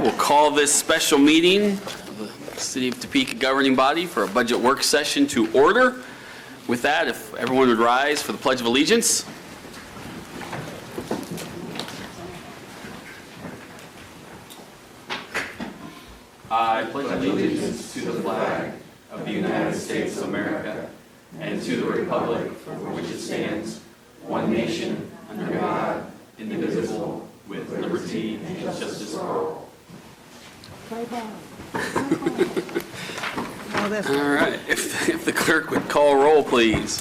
We'll call this special meeting of the City of Topeka governing body for a budget work session to order. With that, if everyone would rise for the Pledge of Allegiance. I pledge allegiance to the flag of the United States of America and to the republic for which it stands, one nation, under God, indivisible, with liberty and justice for all. All right, if the clerk would call roll, please.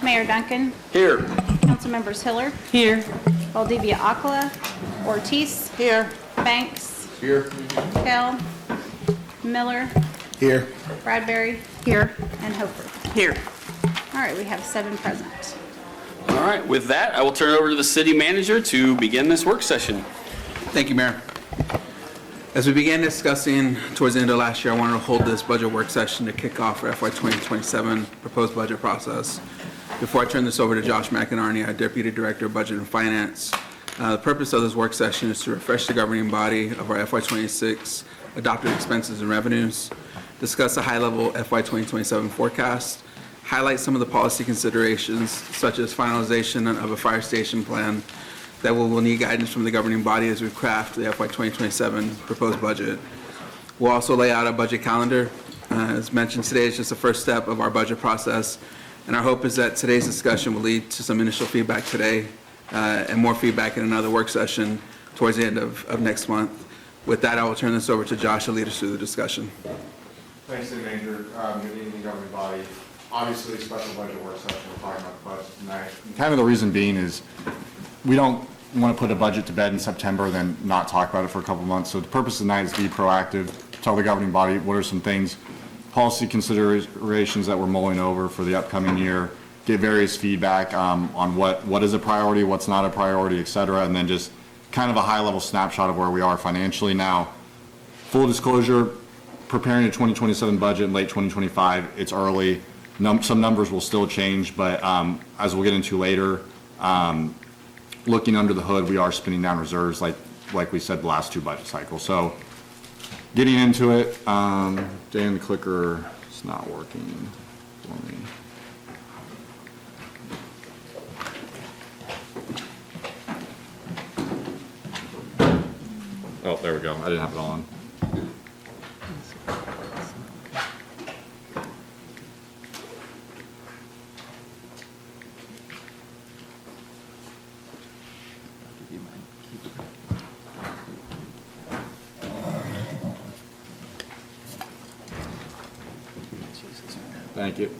Mayor Duncan. Here. Councilmembers Hiller. Here. Valdivia Acala. Ortiz. Here. Banks. Here. Kell. Miller. Here. Bradbury. Here. And Hofer. Here. All right, we have 7 present. All right, with that, I will turn it over to the city manager to begin this work session. Thank you, Mayor. As we began discussing towards the end of last year, I wanted to hold this budget work session to kick off our FY 2027 proposed budget process. Before I turn this over to Josh McInerney, our Deputy Director of Budget and Finance, the purpose of this work session is to refresh the governing body of our FY 26 adopted expenses and revenues, discuss a high-level FY 2027 forecast, highlight some of the policy considerations, such as finalization of a fire station plan that will need guidance from the governing body as we craft the FY 2027 proposed budget. We'll also lay out a budget calendar. As mentioned, today is just the first step of our budget process, and our hope is that today's discussion will lead to some initial feedback today and more feedback in another work session towards the end of next month. With that, I will turn this over to Josh to lead us through the discussion. Thanks, City Manager. Good evening, governing body. Obviously, special budget work session, we're talking about the budget tonight. And kind of the reason being is we don't want to put a budget to bed in September and then not talk about it for a couple months. So the purpose of tonight is to be proactive, tell the governing body what are some things, policy considerations that we're mulling over for the upcoming year, get various feedback on what is a priority, what's not a priority, et cetera, and then just kind of a high-level snapshot of where we are financially now. Full disclosure, preparing a 2027 budget in late 2025, it's early. Some numbers will still change, but as we'll get into later, looking under the hood, we are spinning down reserves like we said the last 2 budget cycles. So getting into it, Dan, the clicker is not working for me. Oh, there we go. I didn't have it on. Thank you.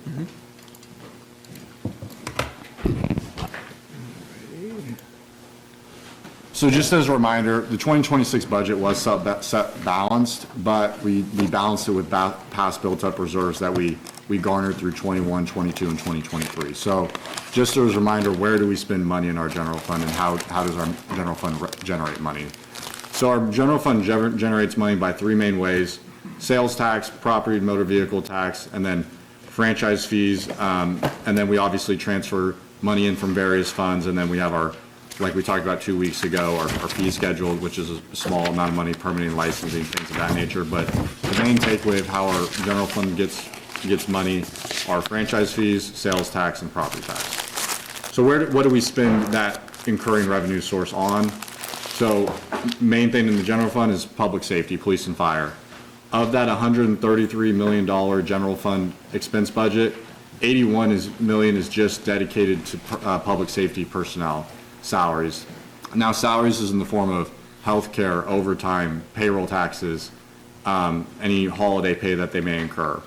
So just as a reminder, the 2026 budget was set balanced, but we balanced it with past built-up reserves that we garnered through 21, 22, and 2023. So just as a reminder, where do we spend money in our general fund, and how does our general fund generate money? So our general fund generates money by 3 main ways: sales tax, property and motor vehicle tax, and then franchise fees, and then we obviously transfer money in from various funds, and then we have our, like we talked about 2 weeks ago, our fee schedule, which is a small amount of money, permitting, licensing, things of that nature. But the main takeaway of how our general fund gets money are franchise fees, sales tax, and property tax. So what do we spend that incurring revenue source on? So main thing in the general fund is public safety, police and fire. Of that $133 million general fund expense budget, $81 million is just dedicated to public safety personnel salaries. Now, salaries is in the form of health care, overtime, payroll taxes, any holiday pay that they may incur.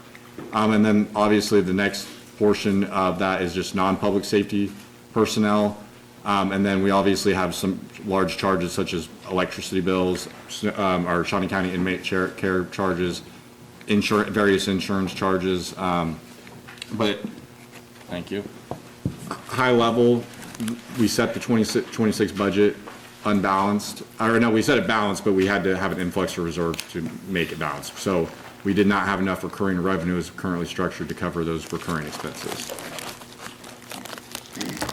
And then obviously the next portion of that is just non-public safety personnel. And then we obviously have some large charges such as electricity bills, our Shawnee County inmate care charges, various insurance charges. But thank you. High level, we set the 26 budget unbalanced, or no, we set it balanced, but we had to have an influx of reserves to make it balanced. So we did not have enough recurring revenue as currently structured to cover those recurring expenses.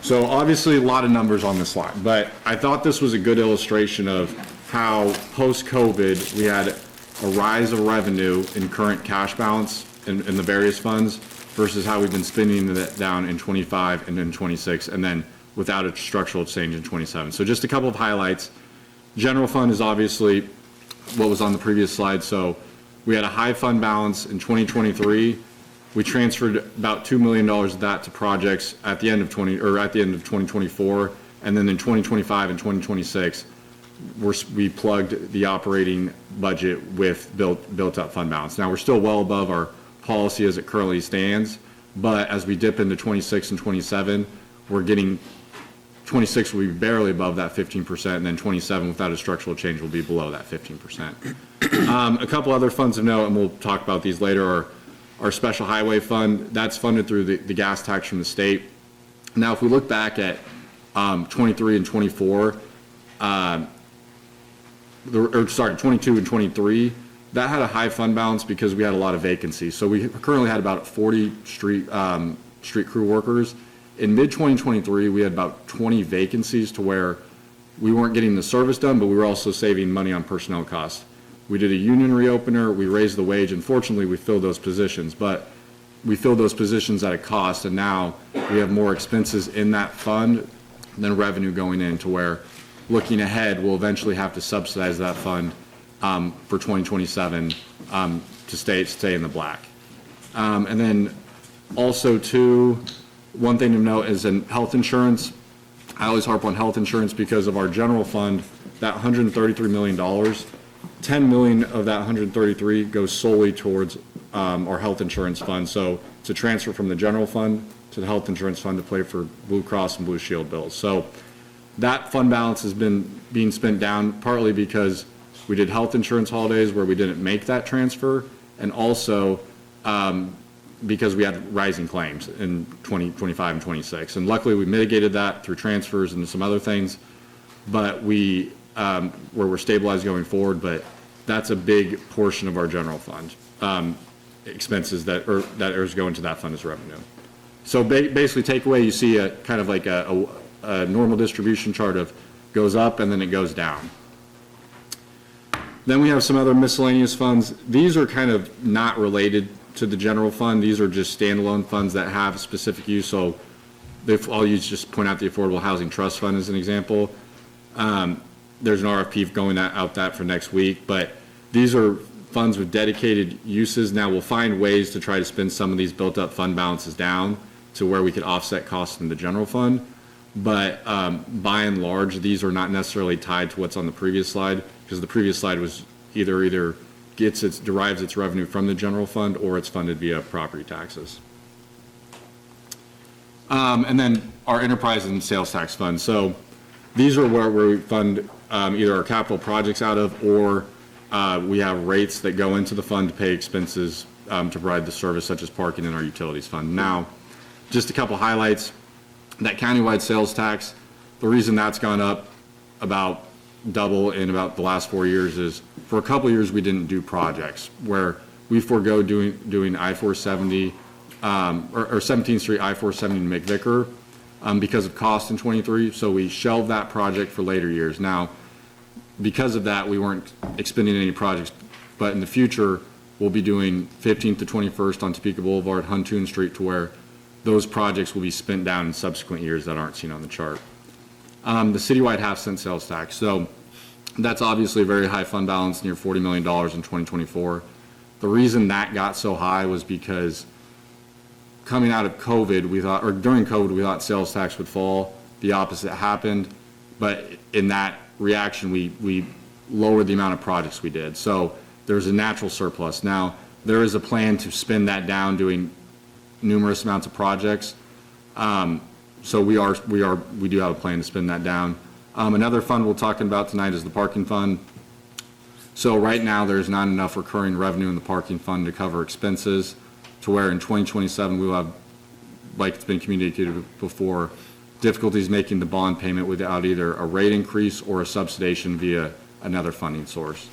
So obviously a lot of numbers on this slide, but I thought this was a good illustration of how post-COVID, we had a rise of revenue in current cash balance in the various funds versus how we've been spending that down in 25 and in 26, and then without a structural change in 27. So just a couple of highlights. General fund is obviously what was on the previous slide. So we had a high fund balance in 2023. We transferred about $2 million of that to projects at the end of 2024, and then in 2025 and 2026, we plugged the operating budget with built up fund balance. Now we're still well above our policy as it currently stands, but as we dip into 26 and 27, we're getting 26 will be barely above that 15%, and then 27 without a structural change will be below that 15%. A couple other funds of note, and we'll talk about these later, are our special highway fund. That's funded through the gas tax from the state. Now, if we look back at 23 and 24, 22 and 23, that had a high fund balance because we had a lot of vacancies. So we currently had about 40 street crew workers. In mid-2023, we had about 20 vacancies to where we weren't getting the service done, but we were also saving money on personnel costs. We did a union reopener, we raised the wage, and fortunately we filled those positions, but we filled those positions at a cost, and now we have more expenses in that fund than revenue going in, to where looking ahead, we'll eventually have to subsidize that fund for 2027 to stay in the black. And then also too, one thing to note is in health insurance. I always harp on health insurance because of our general fund, that $133 million, $10 million of that 133 goes solely towards our health insurance fund. So it's a transfer from the general fund to the health insurance fund to pay for Blue Cross and Blue Shield bills. So that fund balance has been being spent down partly because we did health insurance holidays where we didn't make that transfer, and also because we had rising claims in 2025 and 26. And luckily we mitigated that through transfers and some other things, but where we're stabilized going forward, but that's a big portion of our general fund expenses that is going to that fund as revenue. So basically takeaway, you see a kind of like a normal distribution chart of goes up and then it goes down. Then we have some other miscellaneous funds. These are kind of not related to the general fund. These are just standalone funds that have specific use. So I'll just point out the Affordable Housing Trust Fund as an example. There's an RFP going out for next week, but these are funds with dedicated uses. Now we'll find ways to try to spend some of these built up fund balances down to where we could offset costs in the general fund. But by and large, these are not necessarily tied to what's on the previous slide, because the previous slide was either derives its revenue from the general fund or it's funded via property taxes. And then our enterprise and sales tax fund. So these are where we fund either our capital projects out of, or we have rates that go into the fund to pay expenses to provide the service, such as parking in our utilities fund. Now, just a couple highlights. That countywide sales tax, the reason that's gone up about double in about the last 4 years is for a couple of years we didn't do projects where we forego doing I-470 or 17th Street I-470 to McVicker because of cost in 23. So we shelved that project for later years. Now, because of that, we weren't expending any projects, but in the future we'll be doing 15th to 21st on Topeka Boulevard, Huntoon Street, to where those projects will be spent down in subsequent years that aren't seen on the chart. The citywide half-cent sales tax. So that's obviously a very high fund balance, near $40 million in 2024. The reason that got so high was because coming out of COVID, during COVID, we thought sales tax would fall. The opposite happened, but in that reaction, we lowered the amount of projects we did. So there's a natural surplus. Now, there is a plan to spend that down doing numerous amounts of projects. So we do have a plan to spend that down. Another fund we're talking about tonight is the parking fund. So right now there's not enough recurring revenue in the parking fund to cover expenses, to where in 2027 we will have, like it's been communicated before, difficulties making the bond payment without either a rate increase or a subsidization via another funding source.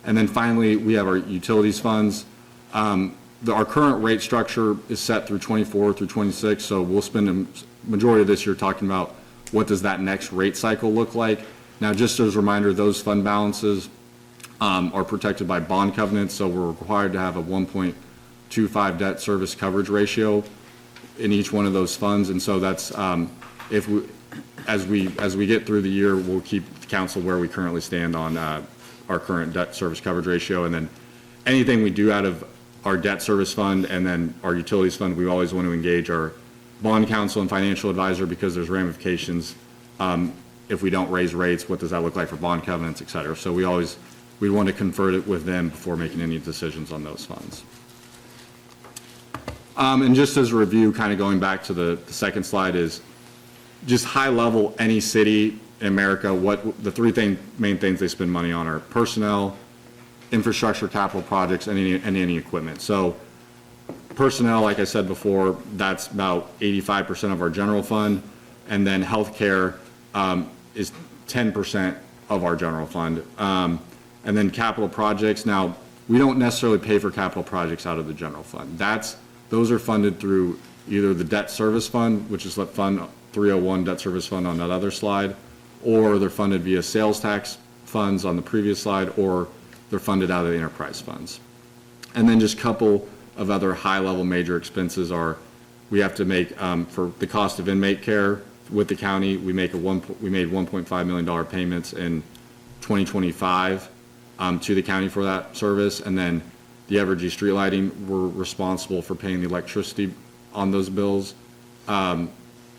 And then finally, we have our utilities funds. Our current rate structure is set through 24 through 26, so we'll spend a majority of this year talking about what does that next rate cycle look like. Now, just as a reminder, those fund balances are protected by bond covenants, so we're required to have a 1.25 debt service coverage ratio in each one of those funds, and so that's, as we get through the year, we'll keep the council where we currently stand on our current debt service coverage ratio, and then anything we do out of our debt service fund and then our utilities fund, we always want to engage our bond counsel and financial advisor, because there's ramifications. If we don't raise rates, what does that look like for bond covenants, et cetera? So we want to confer it with them before making any decisions on those funds. And just as a review, kind of going back to the second slide, is just high level, any city in America, what the main things they spend money on are personnel, infrastructure, capital projects, and any equipment. So personnel, like I said before, that's about 85% of our general fund, and then healthcare is 10% of our general fund. And then capital projects, now, we don't necessarily pay for capital projects out of the general fund. Those are funded through either the debt service fund, which is Fund 301 debt service fund on that other slide, or they're funded via sales tax funds on the previous slide, or they're funded out of the enterprise funds. And then just a couple of other high-level major expenses are, we have to make, for the cost of inmate care with the county, we made $1.5 million payments in 2025 to the county for that service. And then the Evergy street lighting, we're responsible for paying the electricity on those bills. And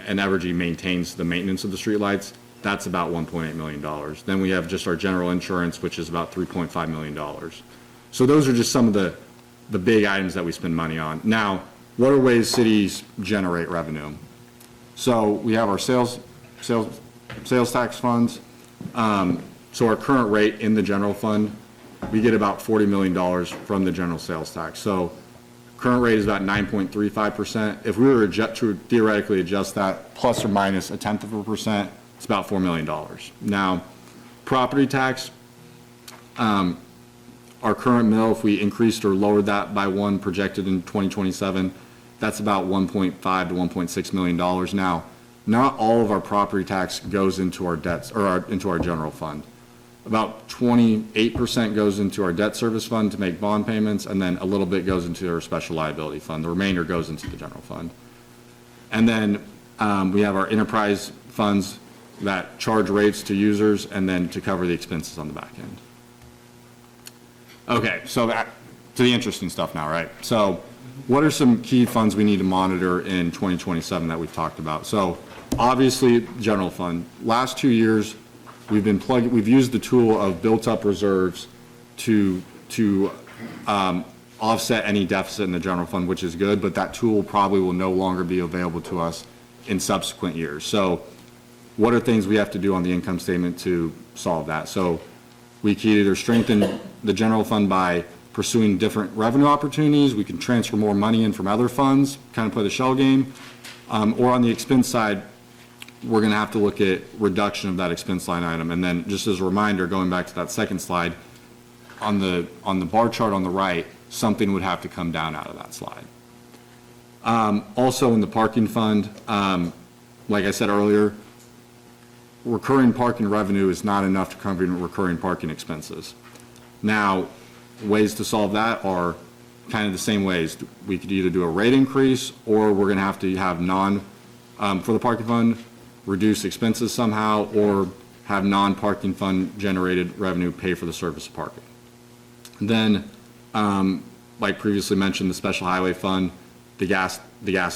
Evergy maintains the maintenance of the street lights. That's about $1.8 million. Then we have just our general insurance, which is about $3.5 million. So those are just some of the big items that we spend money on. Now, what are ways cities generate revenue? So we have our sales tax funds. So our current rate in the general fund, we get about $40 million from the general sales tax. So current rate is about 9.35%. If we were to theoretically adjust that plus or minus 0.1%, it's about $4 million. Now, property tax, our current mill, if we increased or lowered that by 1 projected in 2027, that's about $1.5 to $1.6 million. Now, not all of our property tax goes into our debts or into our general fund. About 28% goes into our debt service fund to make bond payments, and then a little bit goes into our special liability fund. The remainder goes into the general fund. And then we have our enterprise funds that charge rates to users and then to cover the expenses on the back end. Okay, so that to the interesting stuff now, right? So what are some key funds we need to monitor in 2027 that we've talked about? So obviously, general fund. Last 2 years, we've used the tool of built up reserves to offset any deficit in the general fund, which is good, but that tool probably will no longer be available to us in subsequent years. So what are things we have to do on the income statement to solve that? So we can either strengthen the general fund by pursuing different revenue opportunities, we can transfer more money in from other funds, kind of play the shell game, or on the expense side, we're going to have to look at reduction of that expense line item. And then just as a reminder, going back to that second slide, on the bar chart on the right, something would have to come down out of that slide. Also in the parking fund, like I said earlier, recurring parking revenue is not enough to cover recurring parking expenses. Now, ways to solve that are kind of the same ways. We could either do a rate increase, or we're going to have for the parking fund, reduce expenses somehow, or have non-parking fund generated revenue pay for the service of parking. Then, like previously mentioned, the special highway fund, the gas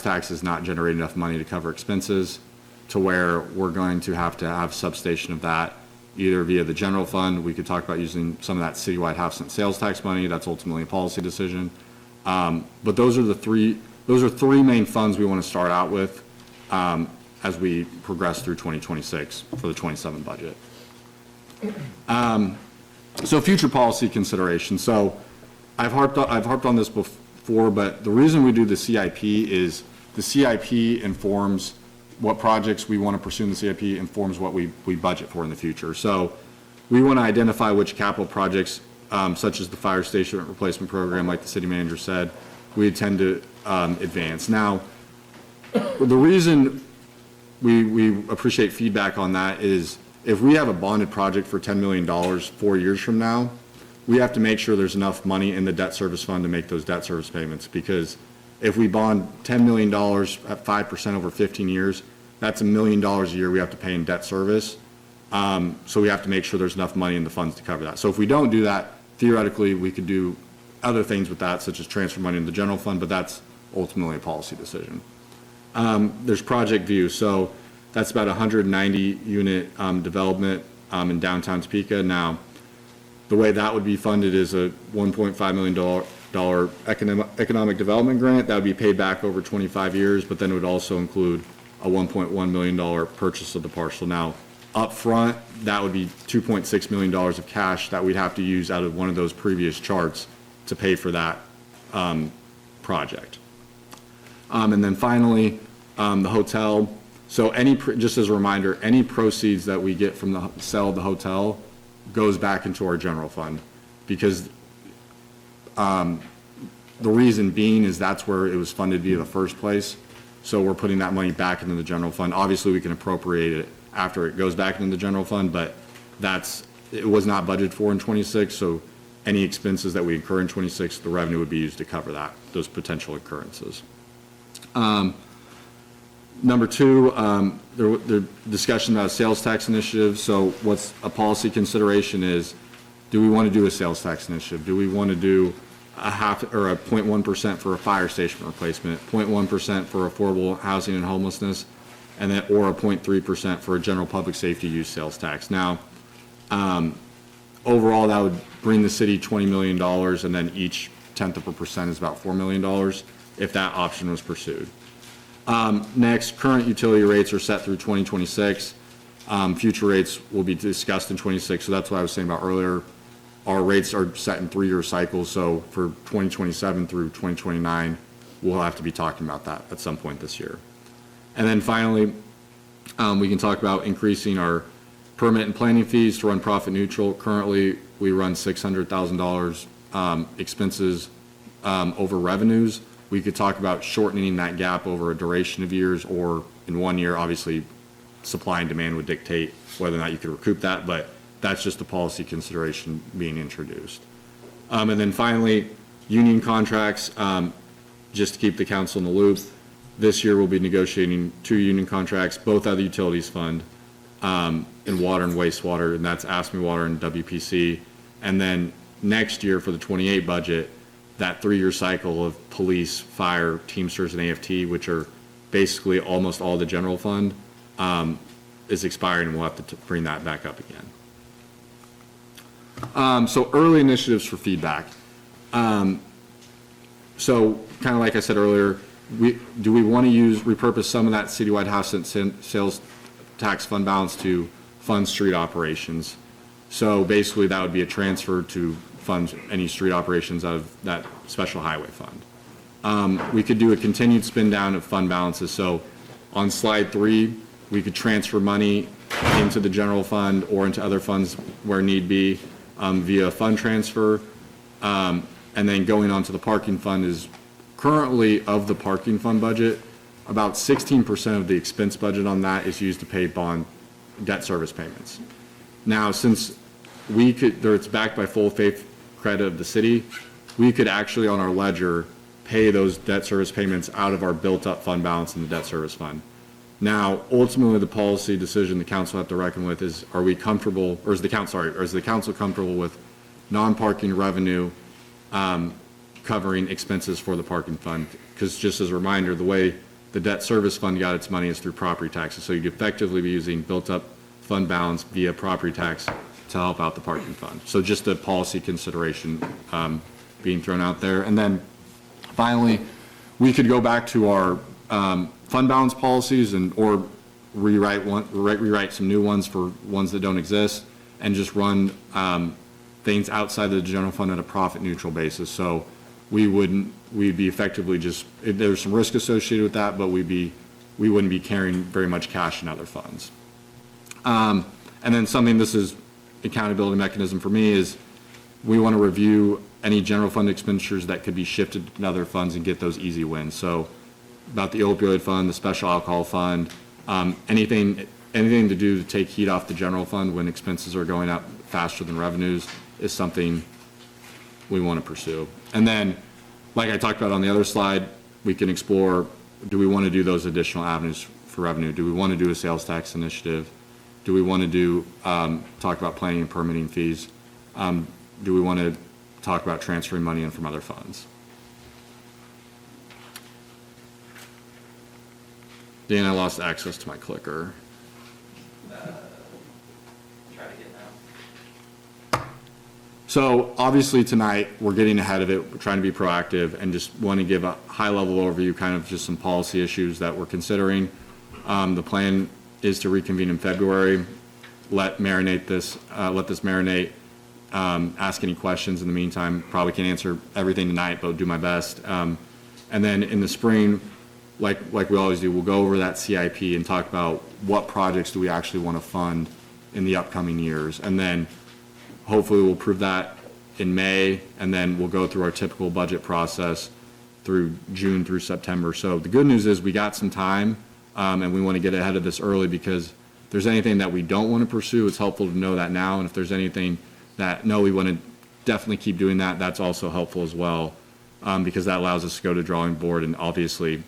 tax is not generating enough money to cover expenses to where we're going to have substation of that, either via the general fund. We could talk about using some of that citywide half-cent sales tax money. That's ultimately a policy decision. But those are three main funds we want to start out with as we progress through 2026 for the 27 budget. So future policy considerations. So I've harped on this before, but the reason we do the CIP is the CIP informs what projects we want to pursue in the CIP, informs what we budget for in the future. So we want to identify which capital projects, such as the fire station replacement program, like the city manager said, we intend to advance. Now, the reason we appreciate feedback on that is if we have a bonded project for $10 million 4 years from now, we have to make sure there's enough money in the debt service fund to make those debt service payments, because if we bond $10 million at 5% over 15 years, that's $1 million a year we have to pay in debt service. So we have to make sure there's enough money in the funds to cover that. So if we don't do that, theoretically, we could do other things with that, such as transfer money in the general fund, but that's ultimately a policy decision. There's Project View. So that's about 190 unit development in downtown Topeka. Now, the way that would be funded is a $1.5 million economic development grant that would be paid back over 25 years, but then it would also include a $1.1 million purchase of the parcel. Now, up front, that would be $2.6 million of cash that we'd have to use out of one of those previous charts to pay for that project. And then finally, the hotel. So just as a reminder, any proceeds that we get from the sale of the hotel goes back into our general fund, because the reason being is that's where it was funded via the first place. So we're putting that money back into the general fund. Obviously, we can appropriate it after it goes back into the general fund, but it was not budgeted for in 26. So any expenses that we incur in 26, the revenue would be used to cover those potential occurrences. Number two, the discussion about a sales tax initiative. So what's a policy consideration is, do we want to do a sales tax initiative? Do we want to do a 0.1% for a fire station replacement, 0.1% for affordable housing and homelessness, and then, or a 0.3% for a general public safety use sales tax? Now, overall, that would bring the city $20 million, and then each 0.1% is about $4 million if that option was pursued. Next, current utility rates are set through 2026. Future rates will be discussed in 26. So that's what I was saying about earlier. Our rates are set in 3-year cycles. So for 2027 through 2029, we'll have to be talking about that at some point this year. And then finally, we can talk about increasing our permit and planning fees to run profit neutral. Currently, we run $600,000 expenses over revenues. We could talk about shortening that gap over a duration of years, or in 1 year. Obviously, supply and demand would dictate whether or not you could recoup that, but that's just a policy consideration being introduced. And then finally, union contracts, just to keep the council in the loop. This year, we'll be negotiating 2 union contracts, both out of the utilities fund, in water and wastewater, and that's ASME Water and WPC. And then next year, for the 28 budget, that 3-year cycle of police, fire, Teamsters, and AFT, which are basically almost all the general fund, is expiring, and we'll have to bring that back up again. So early initiatives for feedback. So kind of like I said earlier, do we want to repurpose some of that citywide house and sales tax fund balance to fund street operations? So basically, that would be a transfer to fund any street operations out of that special highway fund. We could do a continued spin down of fund balances. So on slide 3, we could transfer money into the general fund or into other funds where need be via fund transfer. And then going on to the parking fund is currently, of the parking fund budget, about 16% of the expense budget on that is used to pay bond debt service payments. Now, since it's backed by full faith credit of the city, we could actually on our ledger pay those debt service payments out of our built up fund balance in the debt service fund. Now, ultimately, the policy decision the council have to reckon with is, are we comfortable, or is the council comfortable with non-parking revenue covering expenses for the parking fund? Because just as a reminder, the way the debt service fund got its money is through property taxes. So you'd effectively be using built up fund balance via property tax to help out the parking fund. So just a policy consideration being thrown out there. And then finally, we could go back to our fund balance policies or rewrite some new ones for ones that don't exist, and just run things outside of the general fund at a profit neutral basis. So we'd be effectively there's some risk associated with that, but we wouldn't be carrying very much cash in other funds. And then this is accountability mechanism for me, is we want to review any general fund expenditures that could be shifted to other funds and get those easy wins. So about the opioid fund, the special alcohol fund, anything anything to do to take heat off the general fund when expenses are going up faster than revenues is something we want to pursue. And then, like I talked about on the other slide, we can explore, do we want to do those additional avenues for revenue? Do we want to do a sales tax initiative? Do we want to do, talk about planning and permitting fees? Do we want to talk about transferring money in from other funds? Dan, I lost access to my clicker. Try to get now. So obviously tonight, we're getting ahead of it, we're trying to be proactive, and just want to give a high-level overview, kind of just some policy issues that we're considering. The plan is to reconvene in February, let this marinate, ask any questions in the meantime. Probably can't answer everything tonight, but do my best. And then in the spring, like we always do, we'll go over that CIP and talk about what projects do we actually want to fund in the upcoming years. And then hopefully we'll prove that in May, and then we'll go through our typical budget process through June through September. So the good news is we got some time, and we want to get ahead of this early, because if there's anything that we don't want to pursue, it's helpful to know that now. And if there's anything that, no, we want to definitely keep doing that, that's also helpful as well, because that allows us to go to drawing board and obviously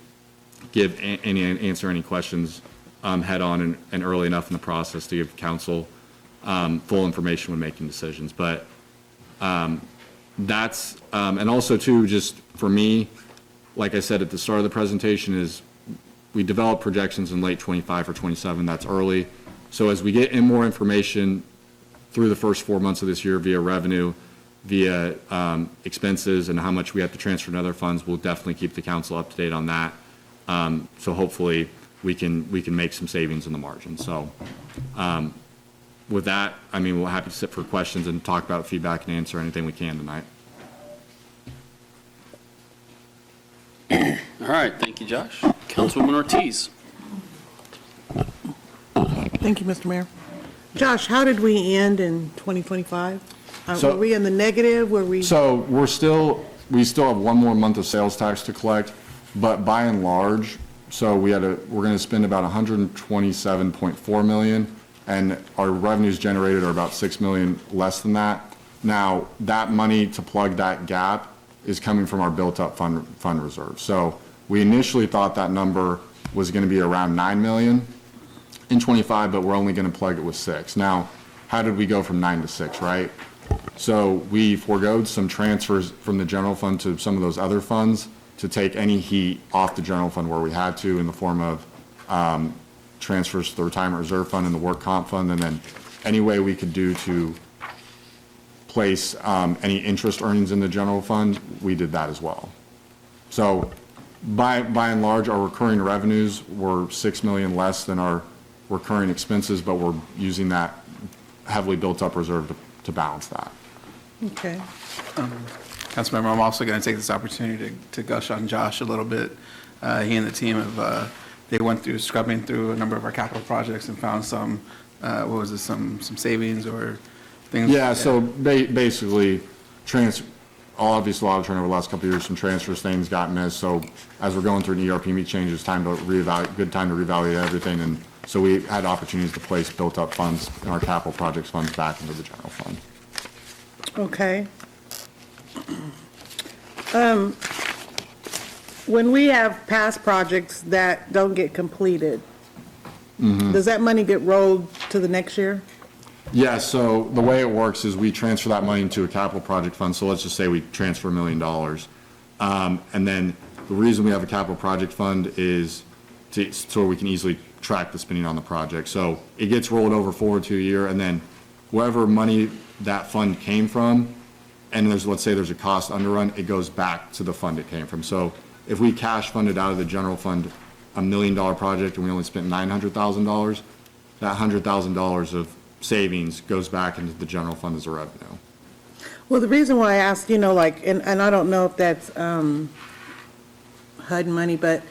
answer any questions head on and early enough in the process to give council full information when making decisions. But that's, and also too, just for me, like I said at the start of the presentation, is we develop projections in late 25 or 27, that's early. So as we get in more information through the first 4 months of this year via revenue, via expenses, and how much we have to transfer to other funds, we'll definitely keep the council up to date on that. So hopefully we can make some savings in the margin. So with that, I mean, we're happy to sit for questions and talk about feedback and answer anything we can tonight. All right, thank you, Josh. Councilwoman Ortiz. Thank you, Mr. Mayor. Josh, how did we end in 2025? So- Were we in the negative? Were we? So we still have one more month of sales tax to collect, but by and large, so we're going to spend about 127.4 million, and our revenues generated are about 6 million less than that. Now, that money to plug that gap is coming from our built-up fund reserve. So we initially thought that number was going to be around 9 million in 25, but we're only going to plug it with 6. Now, how did we go from 9 to 6, right? So we foregoed some transfers from the general fund to some of those other funds to take any heat off the general fund where we had to, in the form of transfers to the retirement reserve fund and the work comp fund, and then any way we could do to place any interest earnings in the general fund, we did that as well. So by and large, our recurring revenues were 6 million less than our recurring expenses, but we're using that heavily built up reserve to balance that. Okay. Councilmember, I'm also going to take this opportunity to gush on Josh a little bit. He and the team they went through scrubbing through a number of our capital projects and found some, some savings or things. Yeah, so basically, obviously, a lot of turnover the last couple of years, some transfers, things got missed. So as we're going through an ERP change, it's time to good time to reevaluate everything. And so we had opportunities to place built-up funds in our capital projects funds back into the general fund. Okay. When we have past projects that don't get completed, does that money get rolled to the next year? Yeah, so the way it works is we transfer that money into a capital project fund. So let's just say we transfer $1 million. And then the reason we have a capital project fund is so we can easily track the spending on the project. So it gets rolled over forward to a year, and then wherever money that fund came from, and let's say there's a cost underrun, it goes back to the fund it came from. So if we cash funded out of the general fund $1 million project and we only spent $900,000, that $100,000 of savings goes back into the general fund as a revenue. Well, the reason why I asked, and I don't know if that's HUD money, but,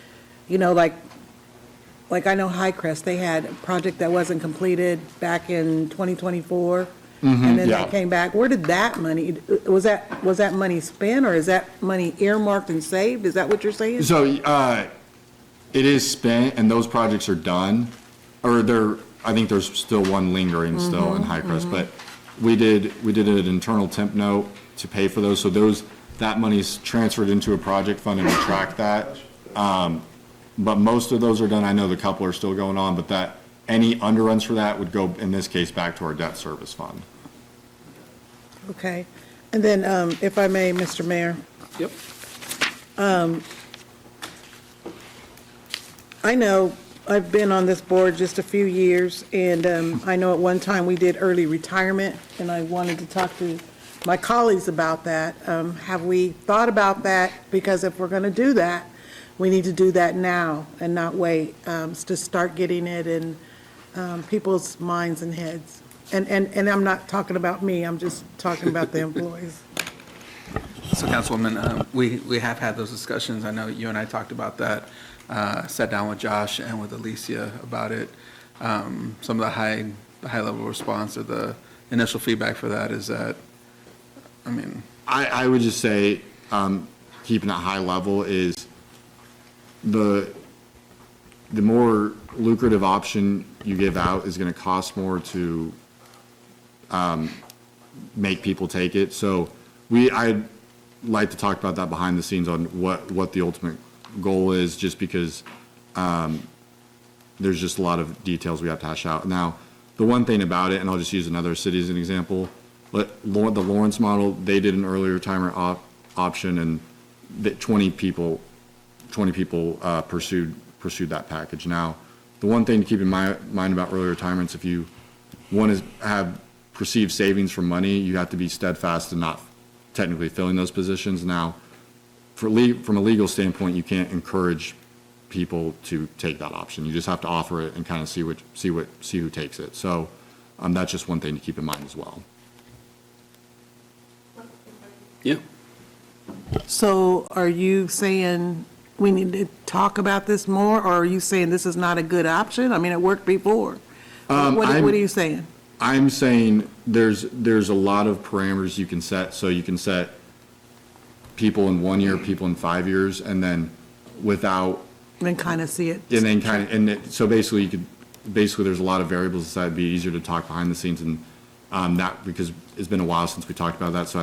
like I know Highcrest, they had a project that wasn't completed back in 2024. And then yeah. that came back. Where did that money, was that money spent, or is that money earmarked and saved? Is that what you're saying? So it is spent, and those projects are done, or I think there's still one lingering still in Highcrest, but we did an internal temp note to pay for those, so that money's transferred into a project fund and we track that. But most of those are done. I know the couple are still going on, but any underruns for that would go, in this case, back to our debt service fund. Okay. And then, if I may, Mr. Mayor, Yep. I know I've been on this board just a few years, and I know at one time we did early retirement, and I wanted to talk to my colleagues about that. Have we thought about that? Because if we're going to do that, we need to do that now and not wait, to start getting it in people's minds and heads. And I'm not talking about me, I'm just talking about the employees. So Councilwoman, we have had those discussions. I know you and I talked about that, sat down with Josh and with Alicia about it. Some of the high level response or the initial feedback for that is that, I mean. I would just say, keeping it high level is the more lucrative option you give out is going to cost more to make people take it. So I'd like to talk about that behind the scenes on what the ultimate goal is, just because there's just a lot of details we have to hash out. Now, the one thing about it, and I'll just use another city as an example, the Lawrence model, they did an early retirement option, and 20 people pursued that package. Now, the one thing to keep in mind about early retirements, if you want to have perceived savings from money, you have to be steadfast in not technically filling those positions. Now, from a legal standpoint, you can't encourage people to take that option. You just have to offer it and kind of see who takes it. So that's just one thing to keep in mind as well. Yeah. So are you saying we need to talk about this more, or are you saying this is not a good option? I mean, it worked before. What are you saying? I'm saying there's a lot of parameters you can set. So you can set people in 1 year, people in 5 years, and then without. And kind of see it. And then so basically there's a lot of variables that would be easier to talk behind the scenes, and that, because it's been a while since we talked about that, so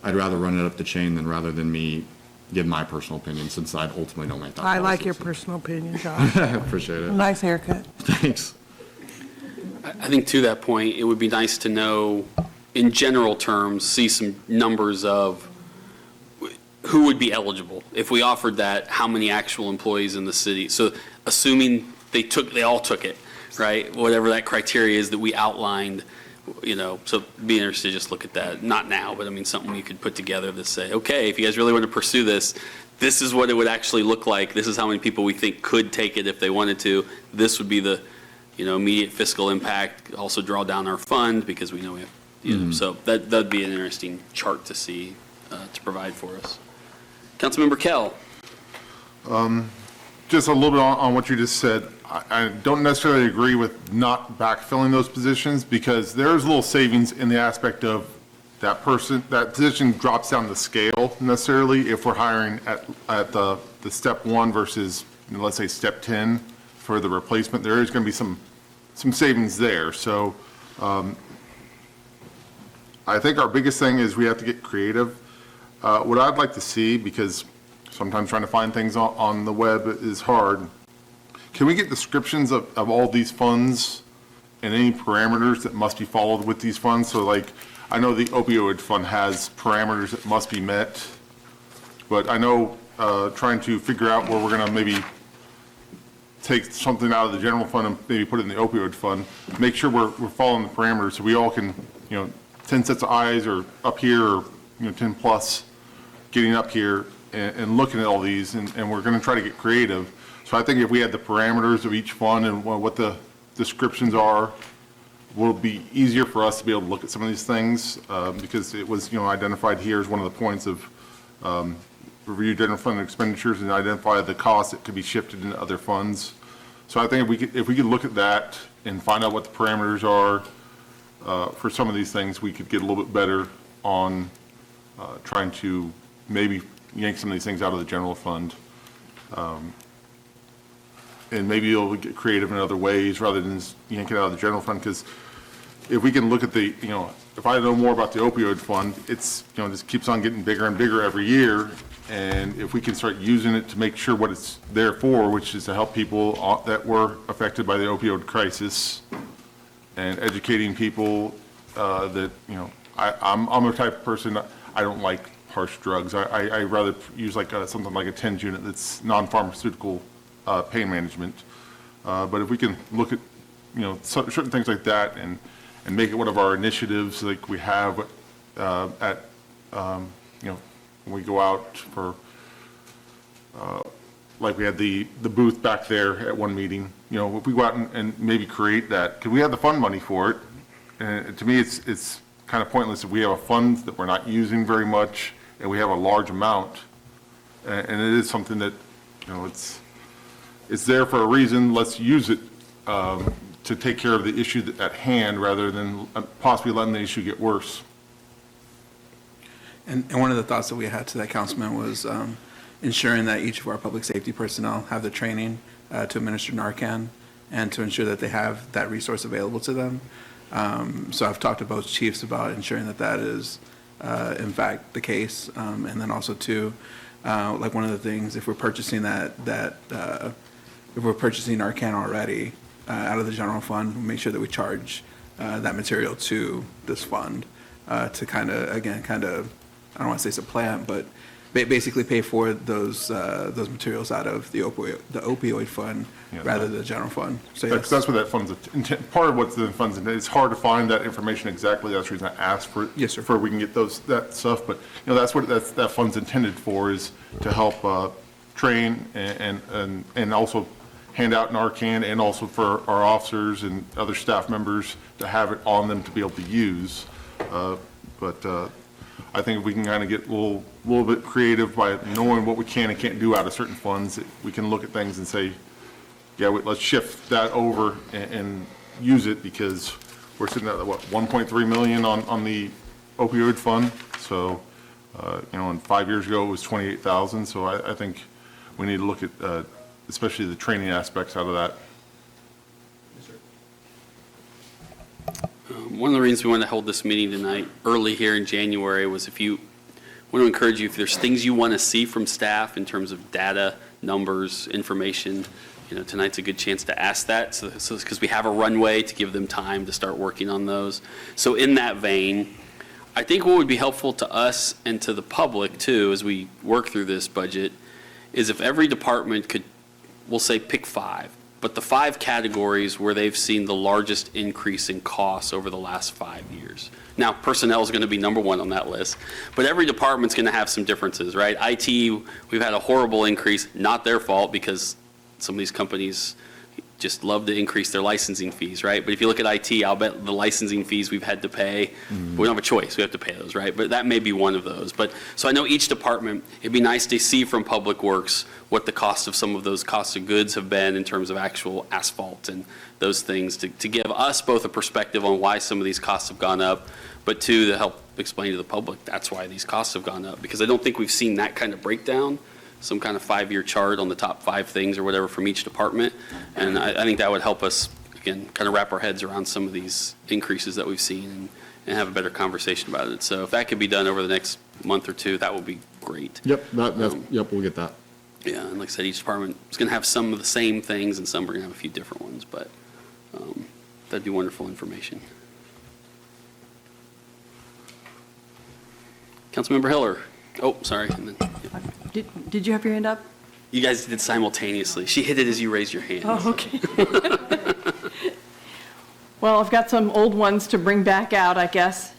I'd rather run it up the chain rather than me give my personal opinion, since I'd ultimately don't make that. I like policy. your personal opinion, Josh. I appreciate it. Nice haircut. Thanks. I think to that point, it would be nice to know, in general terms, see some numbers of who would be eligible. If we offered that, how many actual employees in the city? So assuming they all took it, right? Whatever that criteria is that we outlined, so be interested to just look at that. Not now, but I mean, something you could put together to say, okay, if you guys really want to pursue this, this is what it would actually look like. This is how many people we think could take it if they wanted to. This would be the, immediate fiscal impact. Also draw down our fund, because we know we have, so that'd be an interesting chart to see, to provide for us. Councilmember Kell. Just a little bit on what you just said. I don't necessarily agree with not backfilling those positions, because there's a little savings in the aspect of that position drops down the scale necessarily if we're hiring at the step 1 versus, let's say, step 10 for the replacement. There is going to be some savings there. So I think our biggest thing is we have to get creative. What I'd like to see, because sometimes trying to find things on the web is hard, can we get descriptions of all these funds and any parameters that must be followed with these funds? So like, I know the opioid fund has parameters that must be met, but I know trying to figure out where we're going to maybe take something out of the general fund and maybe put it in the opioid fund, make sure we're following the parameters so we all can, 10 sets of eyes or up here, or 10 plus getting up here and looking at all these, and we're going to try to get creative. So I think if we had the parameters of each fund and what the descriptions are, will be easier for us to be able to look at some of these things, because it was, identified here as one of the points of review general fund expenditures and identify the costs that could be shifted into other funds. So I think if we could look at that and find out what the parameters are for some of these things, we could get a little bit better on trying to maybe yank some of these things out of the general fund. and maybe you'll get creative in other ways rather than just yank it out of the general fund, because if we can look at the, if I know more about the opioid fund, it's, just keeps on getting bigger and bigger every year. And if we can start using it to make sure what it's there for, which is to help people that were affected by the opioid crisis and educating people that, I'm a type of person, I don't like harsh drugs. I rather use like something like a TENS unit that's non-pharmaceutical pain management. But if we can look at, certain things like that and make it one of our initiatives like we have at, when we go out for, like we had the booth back there at one meeting, if we go out and maybe create that, because we have the fund money for it. And to me, it's kind of pointless if we have a fund that we're not using very much and we have a large amount. And it is something that, it's there for a reason. Let's use it to take care of the issue at hand rather than possibly letting the issue get worse. And one of the thoughts that we had to that, Councilman, was ensuring that each of our public safety personnel have the training to administer Narcan and to ensure that they have that resource available to them. So I've talked to both chiefs about ensuring that that is, in fact, the case. And then also, too, like one of the things, if we're purchasing if we're purchasing Narcan already out of the general fund, we'll make sure that we charge that material to this fund to kind of, I don't want to say supplant, but basically pay for those materials out of the opioid fund rather than the general fund. So yes. That's what that fund's part of what the fund's intended. It's hard to find that information exactly. That's the reason I asked for it. Yes, sir. For we can get that stuff. But that's what that fund's intended for, is to help train and also hand out Narcan, and also for our officers and other staff members to have it on them to be able to use. But I think if we can kind of get a little bit creative by knowing what we can and can't do out of certain funds, we can look at things and say, yeah, let's shift that over and use it, because we're sitting at, what, 1.3 million on the opioid fund. So, and 5 years ago it was 28,000. So I think we need to look at especially the training aspects out of that. One of the reasons we wanted to hold this meeting tonight, early here in January, was if you want to encourage you, if there's things you want to see from staff in terms of data, numbers, information, tonight's a good chance to ask that. So because we have a runway to give them time to start working on those. So in that vein, I think what would be helpful to us and to the public too, as we work through this budget, is if every department could, we'll say pick 5. But the 5 categories where they've seen the largest increase in costs over the last 5 years. Now, personnel is going to be number 1 on that list, but every department's going to have some differences, right? IT, we've had a horrible increase, not their fault, because some of these companies just love to increase their licensing fees, right? But if you look at IT, I'll bet the licensing fees we've had to pay, we don't have a choice, we have to pay those, right? But that may be one of those. But so I know each department, it'd be nice to see from Public Works what the cost of some of those costs of goods have been in terms of actual asphalt and those things, to give us both a perspective on why some of these costs have gone up, but 2, to help explain to the public that's why these costs have gone up. Because I don't think we've seen that kind of breakdown, some kind of 5-year chart on the top 5 things or whatever from each department. And I think that would help us, again, kind of wrap our heads around some of these increases that we've seen and have a better conversation about it. So if that could be done over the next month or 2, that would be great. Yep, yep, we'll get that. Yeah, and like I said, each department is going to have some of the same things and some are going to have a few different ones, but that'd be wonderful information. Councilmember Hiller. Oh, sorry. And then, yeah. Did you have your hand up? You guys did simultaneously. She hit it as you raised your hand. Oh, okay. Well, I've got some old ones to bring back out, I guess.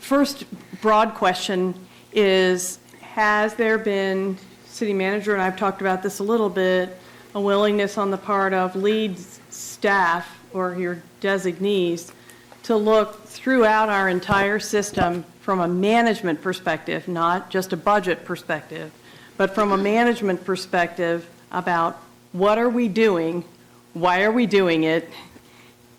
First broad question is, has there been, city manager and I've talked about this a little bit, a willingness on the part of lead staff or your designees to look throughout our entire system from a management perspective, not just a budget perspective, but from a management perspective about what are we doing, why are we doing it,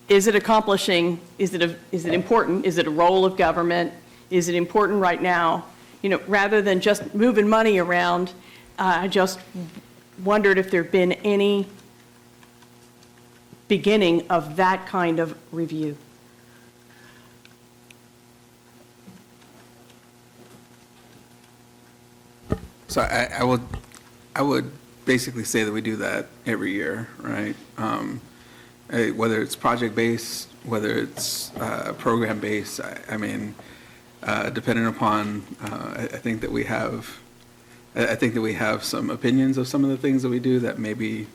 is it accomplishing, is it important, is it a role of government, is it important right now? Rather than just moving money around, I just wondered if there have been any beginning of that kind of review. So I would basically say that we do that every year, right? Whether it's project-based, whether it's program-based, I mean, depending upon, I think that we have some opinions of some of the things that we do that maybe,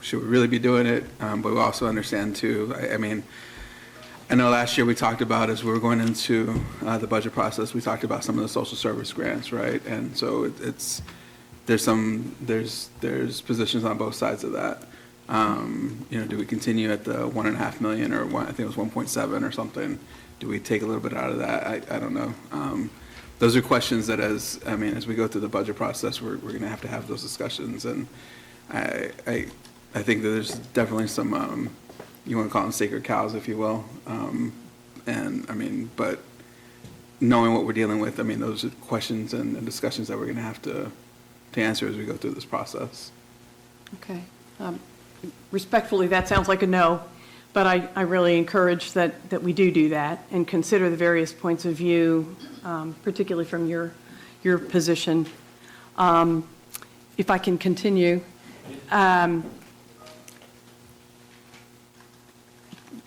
should we really be doing it? But we also understand too, I know last year we talked about, as we were going into the budget process, we talked about some of the social service grants, right? And so there's positions on both sides of that. Do we continue at the 1.5 million or I think it was 1.7 or something? Do we take a little bit out of that? I don't know. Those are questions that as we go through the budget process, we're going to have those discussions. And I think that there's definitely some, you want to call them sacred cows, if you will. But knowing what we're dealing with, those are questions and discussions that we're going to have to answer as we go through this process. Okay. Respectfully, that sounds like a no, but I really encourage that we do that and consider the various points of view, particularly from your position. If I can continue.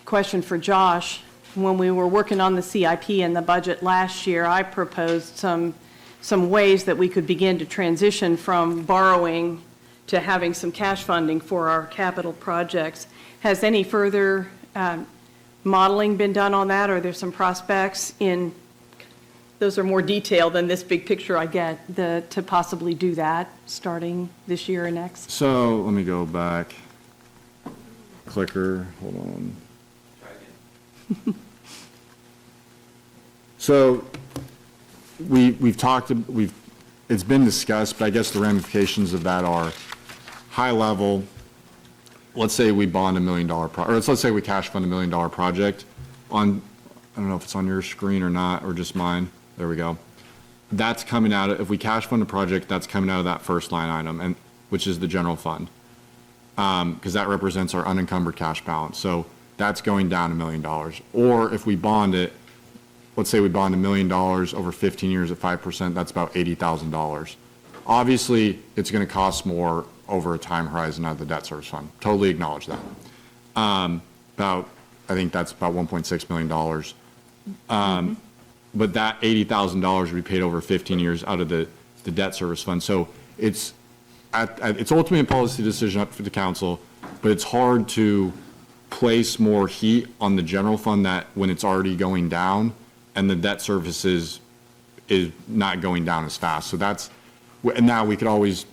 Question for Josh. When we were working on the CIP and the budget last year, I proposed some ways that we could begin to transition from borrowing to having some cash funding for our capital projects. Has any further modeling been done on that, or are there some prospects those are more detailed than this big picture I get, to possibly do that starting this year or next? So let me go back. Clicker, hold on. So it's been discussed, but I guess the ramifications of that are high level. Let's say we bond $1 million, or let's say we cash fund $1 million project on, I don't know if it's on your screen or not, or just mine. There we go. That's coming out of, if we cash fund a project, that's coming out of that first line item, which is the general fund. Because that represents our unencumbered cash balance. So that's going down $1 million. Or if we bond it, let's say we bond $1 million over 15 years at 5%, that's about $80,000. Obviously, it's going to cost more over a time horizon out of the debt service fund. Totally acknowledge that. I think that's about $1.6 million. But that $80,000 will be paid over 15 years out of the debt service fund. So it's ultimately a policy decision up for the council, but it's hard to place more heat on the general fund that when it's already going down and the debt service is not going down as fast. So and now we could always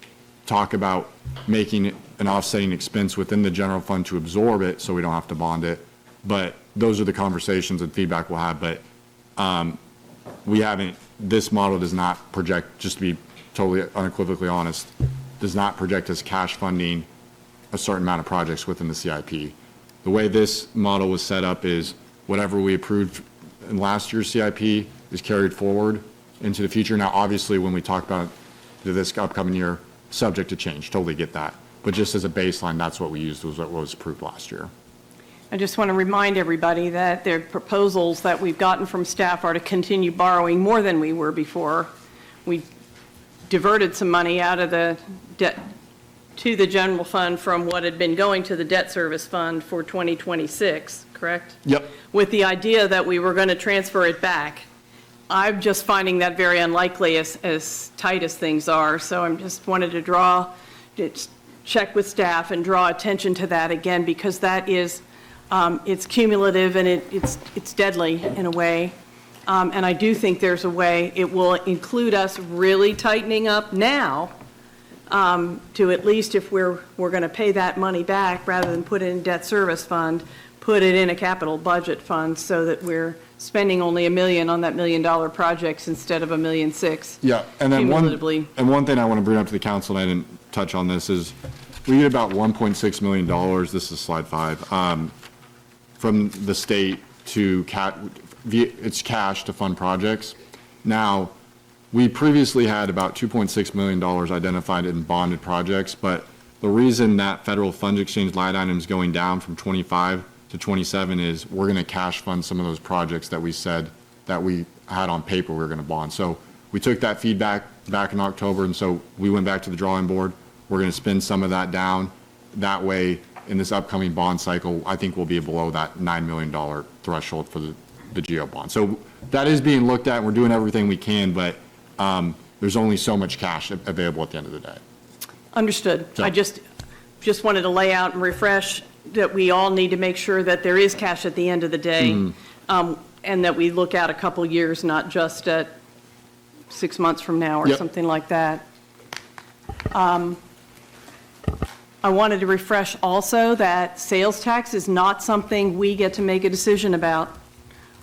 talk about making an offsetting expense within the general fund to absorb it so we don't have to bond it. But those are the conversations and feedback we'll have. But this model does not project, just to be totally unequivocally honest, does not project as cash funding a certain amount of projects within the CIP. The way this model was set up is whatever we approved in last year's CIP is carried forward into the future. Now, obviously, when we talk about this upcoming year, subject to change, totally get that. But just as a baseline, that's what we used, was what was approved last year. I just want to remind everybody that the proposals that we've gotten from staff are to continue borrowing more than we were before. We diverted some money out of the debt to the general fund from what had been going to the debt service fund for 2026, correct? Yep. With the idea that we were going to transfer it back. I'm just finding that very unlikely as tight as things are. So I'm just wanted to check with staff and draw attention to that again, because that is, it's cumulative and it's deadly in a way. And I do think there's a way it will include us really tightening up now to at least, if we're going to pay that money back, rather than put it in debt service fund, put it in a capital budget fund so that we're spending only $1 million on that $1 million projects instead of $1.6 million. Yeah, and then cumulatively. one thing I want to bring up to the council, and I didn't touch on this, is we get about $1.6 million, this is slide 5, from the state to it's cash to fund projects. Now, we previously had about $2.6 million identified in bonded projects, but The reason that federal funds exchange line item is going down from 25 to 27 is we're going to cash fund some of those projects that we said that we had on paper we were going to bond. So we took that feedback back in October, and so we went back to the drawing board. We're going to spend some of that down. That way, in this upcoming bond cycle, I think we'll be below that $9 million threshold for the GO bond. So that is being looked at, and we're doing everything we can, but there's only so much cash available at the end of the day. Understood. So- I just wanted to lay out and refresh that we all need to make sure that there is cash at the end of the day, and that we look out a couple years, not just at 6 months from now or Yep. something like that. I wanted to refresh also that sales tax is not something we get to make a decision about.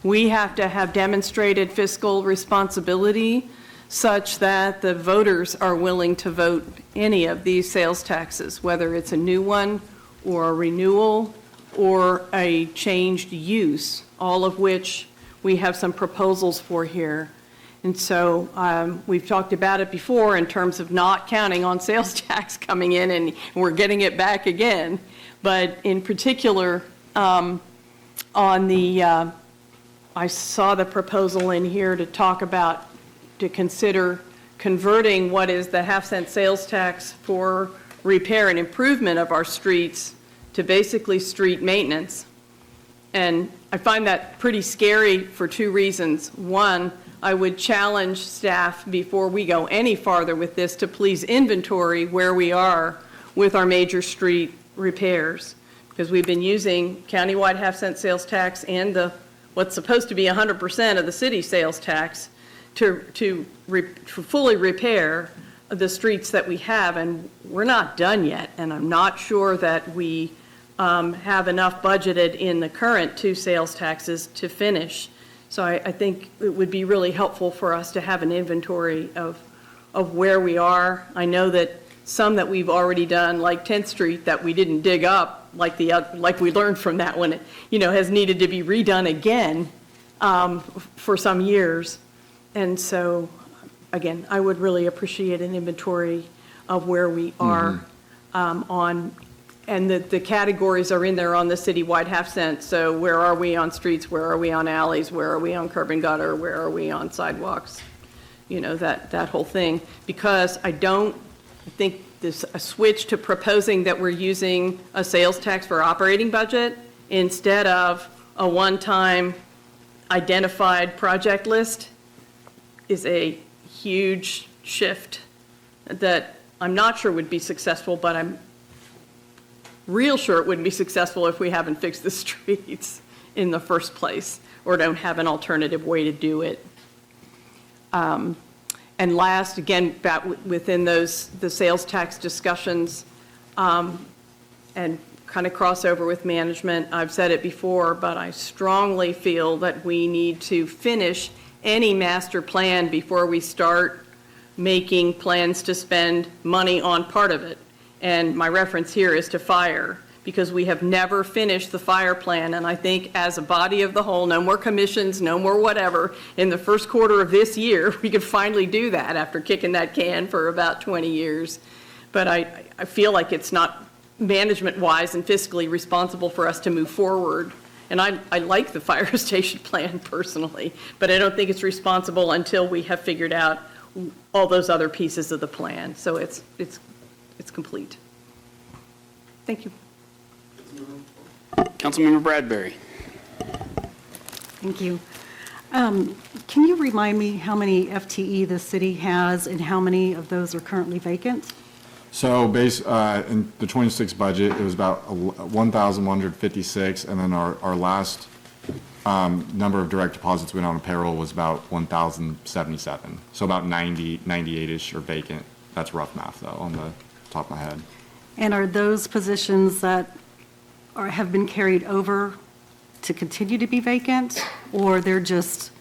We have to have demonstrated fiscal responsibility such that the voters are willing to vote any of these sales taxes, whether it's a new one or a renewal or a changed use, all of which we have some proposals for here. And so we've talked about it before in terms of not counting on sales tax coming in and we're getting it back again. But in particular, on the, I saw the proposal in here to talk about, to consider converting what is the half-cent sales tax for repair and improvement of our streets to basically street maintenance. And I find that pretty scary for two reasons. One, I would challenge staff before we go any farther with this to please inventory where we are with our major street repairs. Because we've been using countywide half-cent sales tax and what's supposed to be 100% of the city sales tax to fully repair the streets that we have, and we're not done yet. And I'm not sure that we have enough budgeted in the current two sales taxes to finish. So I think it would be really helpful for us to have an inventory of where we are. I know that some that we've already done, like 10th Street, that we didn't dig up, like we learned from that one, has needed to be redone again for some years. And so, again, I would really appreciate an inventory of where we are and the categories are in there on the citywide half cent. So where are we on streets? Where are we on alleys? Where are we on curb and gutter? Where are we on sidewalks? That whole thing. Because I don't think a switch to proposing that we're using a sales tax for operating budget instead of a one-time identified project list is a huge shift that I'm not sure would be successful, but I'm real sure it wouldn't be successful if we haven't fixed the streets in the first place or don't have an alternative way to do it. And last, again, within the sales tax discussions and kind of crossover with management, I've said it before, but I strongly feel that we need to finish any master plan before we start making plans to spend money on part of it. And my reference here is to fire, because we have never finished the fire plan. And I think as a body of the whole, no more commissions, no more whatever, in the first quarter of this year, we could finally do that after kicking that can for about 20 years. But I feel like it's not management-wise and fiscally responsible for us to move forward. And I like the fire station plan personally, but I don't think it's responsible until we have figured out all those other pieces of the plan. So it's complete. Thank you. Councilmember Bradbury. Thank you. Can you remind me how many FTE the city has and how many of those are currently vacant? So in the 26 budget, it was about 1,156, and then our last number of direct deposits went on payroll was about 1,077. So about 98-ish are vacant. That's rough math, though, on the top of my head. And are those positions that have been carried over to continue to be vacant, or they're just?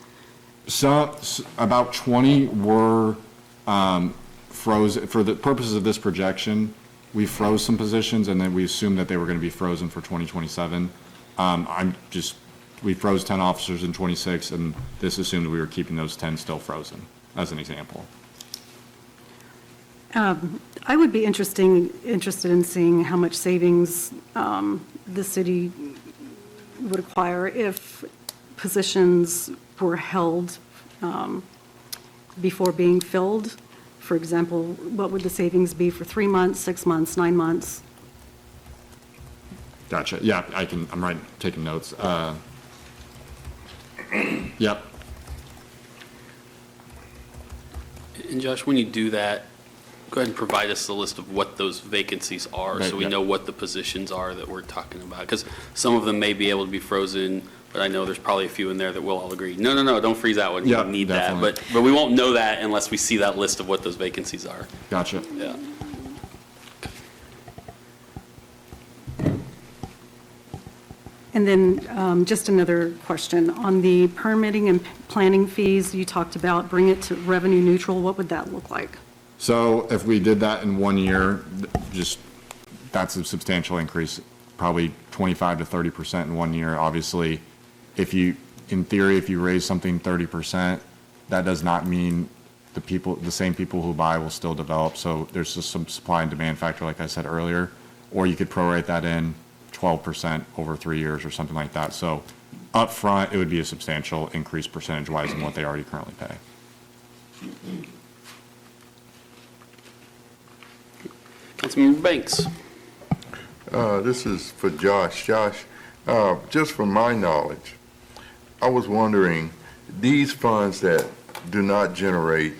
So about 20 were frozen. For the purposes of this projection, we froze some positions, and then we assumed that they were going to be frozen for 2027. We froze 10 officers in 26, and this assumed we were keeping those 10 still frozen, as an example. I would be interested in seeing how much savings the city would acquire if positions were held before being filled. For example, what would the savings be for 3 months, 6 months, 9 months? Gotcha. Yeah, I'm taking notes. Yep. And Josh, when you do that, go ahead and provide us the list of what those vacancies are, Right, so we yeah. know what the positions are that we're talking about. Because some of them may be able to be frozen, but I know there's probably a few in there that we'll all agree, no, don't freeze that one, you Yeah, don't need that. definitely. But we won't know that unless we see that list of what those vacancies are. Gotcha. Yeah. And then just another question. On the permitting and planning fees, you talked about bring it to revenue neutral. What would that look like? So if we did that in 1 year, that's a substantial increase, probably 25 to 30% in 1 year. Obviously, in theory, if you raise something 30%, that does not mean the same people who buy will still develop. So there's just some supply and demand factor, like I said earlier. Or you could prorate that in 12% over 3 years or something like that. So upfront, it would be a substantial increase percentage-wise in what they already currently pay. Councilmember Banks. This is for Josh. Josh, just from my knowledge, I was wondering, these funds that do not generate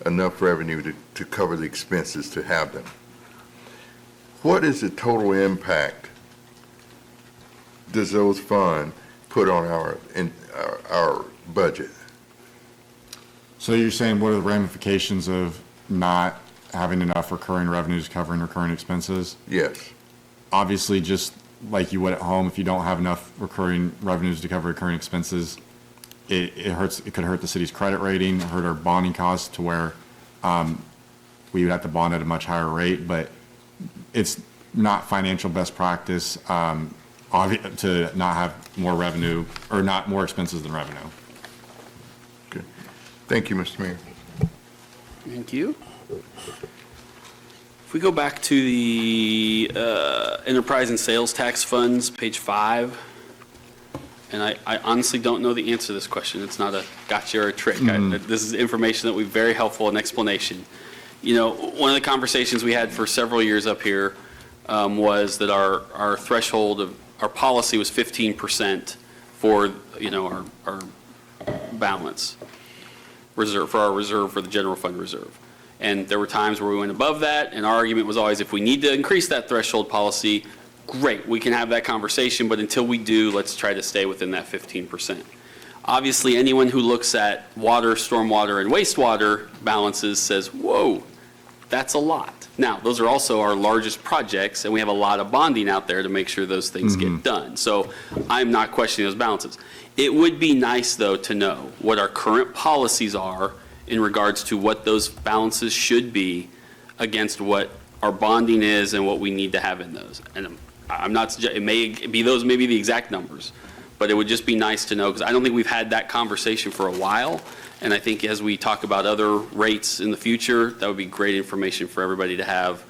enough revenue to cover the expenses to have them, what is the total impact does those funds put on our budget? So you're saying what are the ramifications of not having enough recurring revenues covering recurring expenses? Yes. Obviously, just like you would at home, if you don't have enough recurring revenues to cover recurring expenses, it hurts. It could hurt the city's credit rating, hurt our bonding costs to where we would have to bond at a much higher rate. But it's not financial best practice to not have more revenue or not more expenses than revenue. Okay. Thank you, Mr. Mayor. Thank you. If we go back to the enterprise and sales tax funds, page 5, and I honestly don't know the answer to this question. It's not a gotcha or a trick. This is information that would be very helpful in explanation. You know, one of the conversations we had for several years up here was that our threshold of our policy was 15% for, you know, our balance reserve, for our reserve for the general fund reserve. And there were times where we went above that, and our argument was always, if we need to increase that threshold policy, great, we can have that conversation, but until we do, let's try to stay within that 15%. Obviously, anyone who looks at water, stormwater, and wastewater balances says, whoa, that's a lot. Now, those are also our largest projects, and we have a lot of bonding out there to make sure those things get done. So I'm not questioning those balances. It would be nice, though, to know what our current policies are in regards to what those balances should be against what our bonding is and what we need to have in those. And I'm not, it may be those may be the exact numbers, but it would just be nice to know, because I don't think we've had that conversation for a while. And I think as we talk about other rates in the future, that would be great information for everybody to have,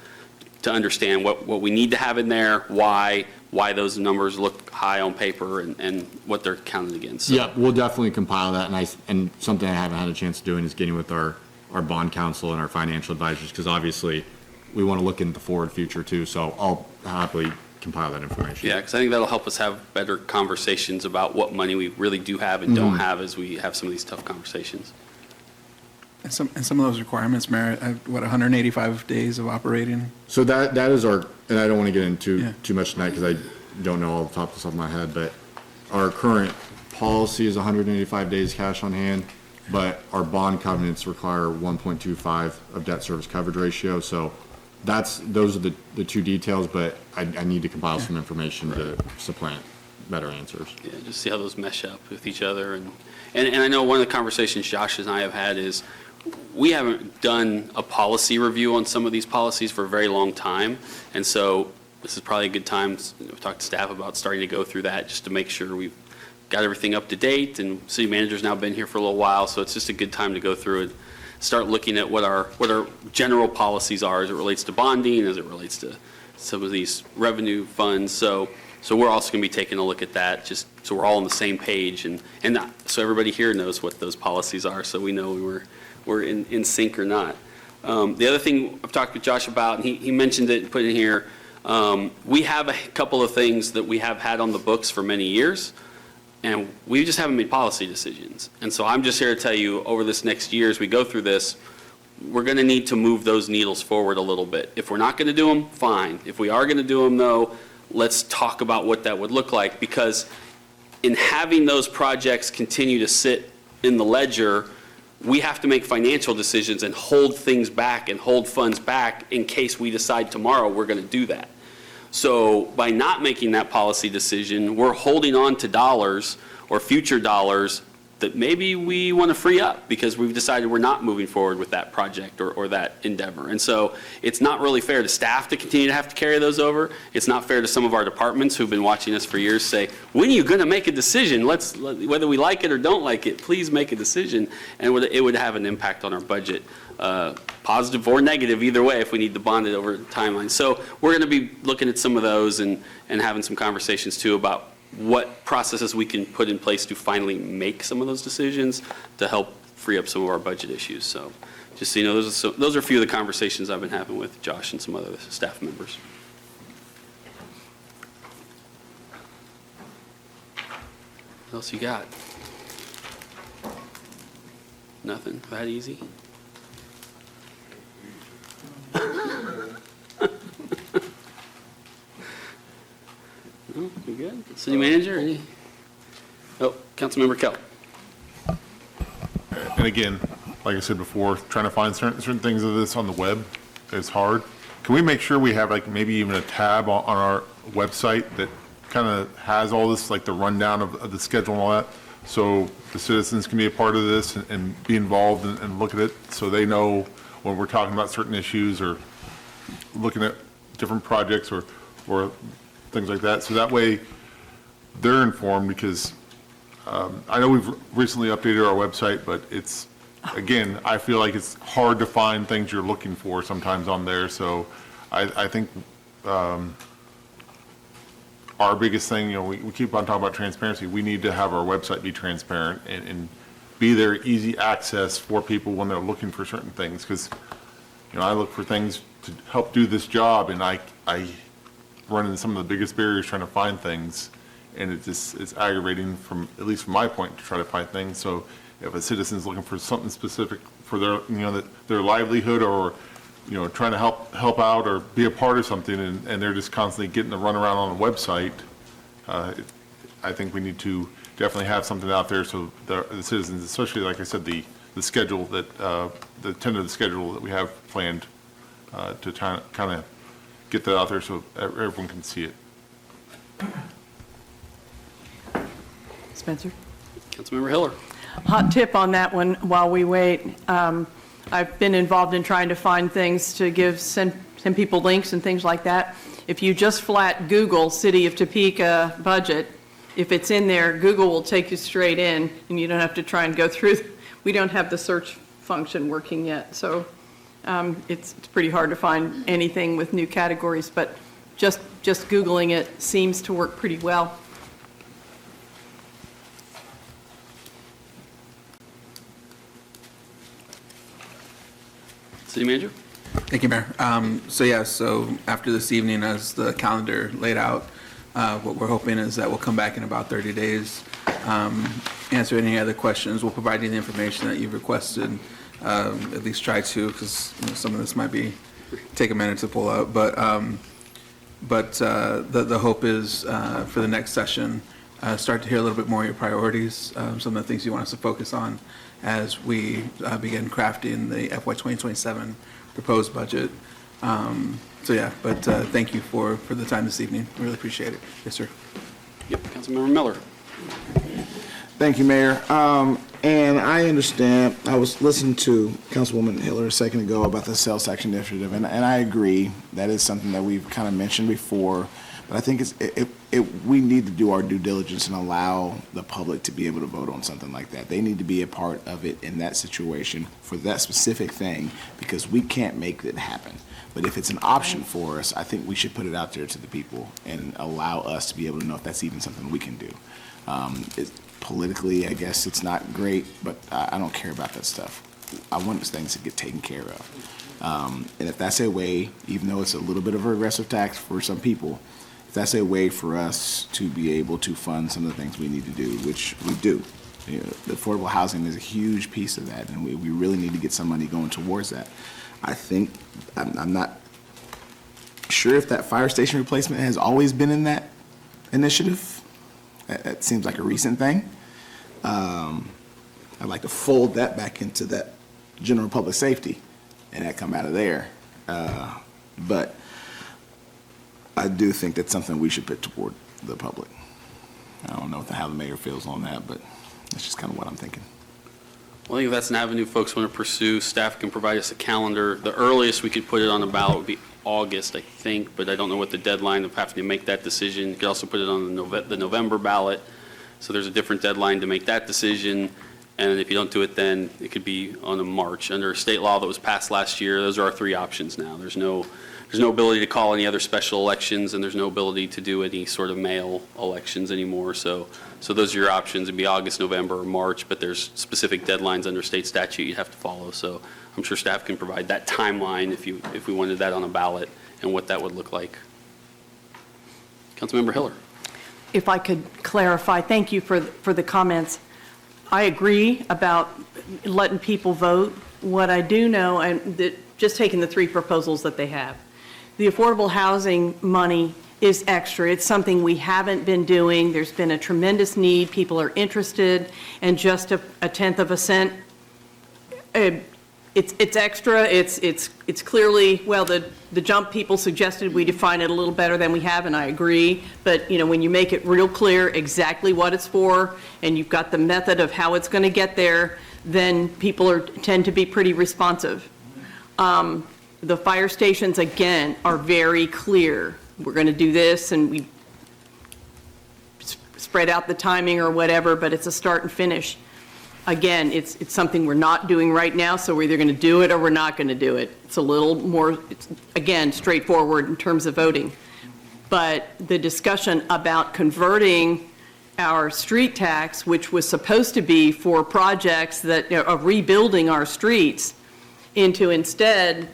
to understand what we need to have in there, why those numbers look high on paper, and what they're counted against. So, Yeah, we'll definitely compile that, and something I haven't had a chance of doing is getting with our bond counsel and our financial advisors, because obviously we want to look into the forward future too, so I'll happily compile that information. Yeah, because I think that'll help us have better conversations about what money we really do have and don't have as we have some of these tough conversations. And some of those requirements merit, 185 days of operating? So that is our, and I don't want to get into Yeah. too much tonight because I don't know all the top of my head, but our current policy is 185 days cash on hand, but our bond covenants require 1.25 of debt service coverage ratio. So those are the two details, but I need to compile some information to supplant better answers. Yeah, just see how those mesh up with each other. And I know one of the conversations Josh and I have had is we haven't done a policy review on some of these policies for a very long time. And so this is probably a good time to talk to staff about starting to go through that, just to make sure we've got everything up to date, and city manager's now been here for a little while, so it's just a good time to go through and start looking at what our general policies are as it relates to bonding, as it relates to some of these revenue funds. So we're also going to be taking a look at that, just so we're all on the same page, and so everybody here knows what those policies are, so we know we're in sync or not. The other thing I've talked with Josh about, and he mentioned it and put it in here, we have a couple of things that we have had on the books for many years, and we just haven't made policy decisions. And so I'm just here to tell you, over this next year, as we go through this, we're going to need to move those needles forward a little bit. If we're not going to do them, fine. If we are going to do them, though, let's talk about what that would look like, because in having those projects continue to sit in the ledger, we have to make financial decisions and hold things back and hold funds back in case we decide tomorrow we're going to do that. So by not making that policy decision, we're holding on to dollars or future dollars that maybe we want to free up because we've decided we're not moving forward with that project or that endeavor. And so it's not really fair to staff to continue to have to carry those over. It's not fair to some of our departments who've been watching us for years say, when are you going to make a decision? Whether we like it or don't like it, please make a decision. And it would have an impact on our budget, positive or negative, either way, if we need to bond it over timeline. So we're going to be looking at some of those and having some conversations too about what processes we can put in place to finally make some of those decisions to help free up some of our budget issues. So just so you know, those are a few of the conversations I've been having with Josh and some other staff members. What else you got? Nothing? That easy? No, we good? City manager? Any? Oh, Councilmember Kell. And again, like I said before, trying to find certain things of this on the web is hard. Can we make sure we have like maybe even a tab on our website that kind of has all this, like the rundown of the schedule and all that, so the citizens can be a part of this and be involved and look at it, so they know when we're talking about certain issues or looking at different projects or things like that, so that way they're informed, because I know we've recently updated our website, but it's, again, I feel like it's hard to find things you're looking for sometimes on there, so I think our biggest thing, we keep on talking about transparency. We need to have our website be transparent and be there, easy access for people when they're looking for certain things, because I look for things to help do this job, and I run into some of the biggest barriers trying to find things, and it's aggravating from, at least from my point, to try to find things. So if a citizen's looking for something specific for their, their livelihood, or, trying to help out or be a part of something, and they're just constantly getting the runaround on the website, I think we need to definitely have something out there so the citizens, especially, like I said, the schedule that, the tentative schedule that we have planned, to kind of get that out there so everyone can see it. Spencer? Councilmember Hiller. Hot tip on that one while we wait. I've been involved in trying to find things to send people links and things like that. If you just flat Google City of Topeka budget, if it's in there, Google will take you straight in, and you don't have to try and go through. We don't have the search function working yet, so it's pretty hard to find anything with new categories, but just Googling it seems to work pretty well. City manager? Thank you, Mayor. So after this evening, as the calendar laid out, what we're hoping is that we'll come back in about 30 days, answer any other questions. We'll provide you the information that you've requested, at least try to, because some of this might take a minute to pull out. But the hope is for the next session, start to hear a little bit more of your priorities, some of the things you want us to focus on as we begin crafting the FY 2027 proposed budget. Thank you for the time this evening. Really appreciate it. Yes, sir. Yep, Councilmember Miller. Thank you, Mayor. And I understand, I was listening to Councilwoman Hiller a second ago about the sales tax initiative, and I agree that is something that we've kind of mentioned before. But I think we need to do our due diligence and allow the public to be able to vote on something like that. They need to be a part of it in that situation for that specific thing, because we can't make it happen. But if it's an option for us, I think we should put it out there to the people and allow us to be able to know if that's even something we can do. Politically, I guess it's not great, but I don't care about that stuff. I want these things to get taken care of. And if that's a way, even though it's a little bit of a regressive tax for some people, if that's a way for us to be able to fund some of the things we need to do, which we do. You know, the affordable housing is a huge piece of that, and we really need to get some money going towards that. I think, I'm not sure if that fire station replacement has always been in that initiative. That seems like a recent thing. I'd like to fold that back into that general public safety and that come out of there. But I do think that's something we should put toward the public. I don't know how the mayor feels on that, but that's just kind of what I'm thinking. Well, I think if that's an avenue folks want to pursue, staff can provide us a calendar. The earliest we could put it on the ballot would be August, I think, but I don't know what the deadline of having to make that decision. You could also put it on the November ballot, so there's a different deadline to make that decision. And if you don't do it then, it could be on a March. Under state law that was passed last year, those are our three options now. There's no ability to call any other special elections, and there's no ability to do any sort of mail elections anymore. So those are your options. It'd be August, November, or March, but there's specific deadlines under state statute you have to follow. So I'm sure staff can provide that timeline if we wanted that on a ballot and what that would look like. Councilmember Hiller. If I could clarify, thank you for the comments. I agree about letting people vote. What I do know, and that just taking the three proposals that they have, the affordable housing money is extra. It's something we haven't been doing. There's been a tremendous need. People are interested, and just a tenth of a cent, it's extra. It's clearly, well, the jump people suggested we define it a little better than we have, and I agree. But you know, when you make it real clear exactly what it's for, and you've got the method of how it's going to get there, then people tend to be pretty responsive. The fire stations, again, are very clear. We're going to do this, and we spread out the timing or whatever, but it's a start and finish. Again, it's something we're not doing right now, so we're either going to do it or we're not going to do it. It's a little more, again, straightforward in terms of voting. But the discussion about converting our street tax, which was supposed to be for projects that of rebuilding our streets, into instead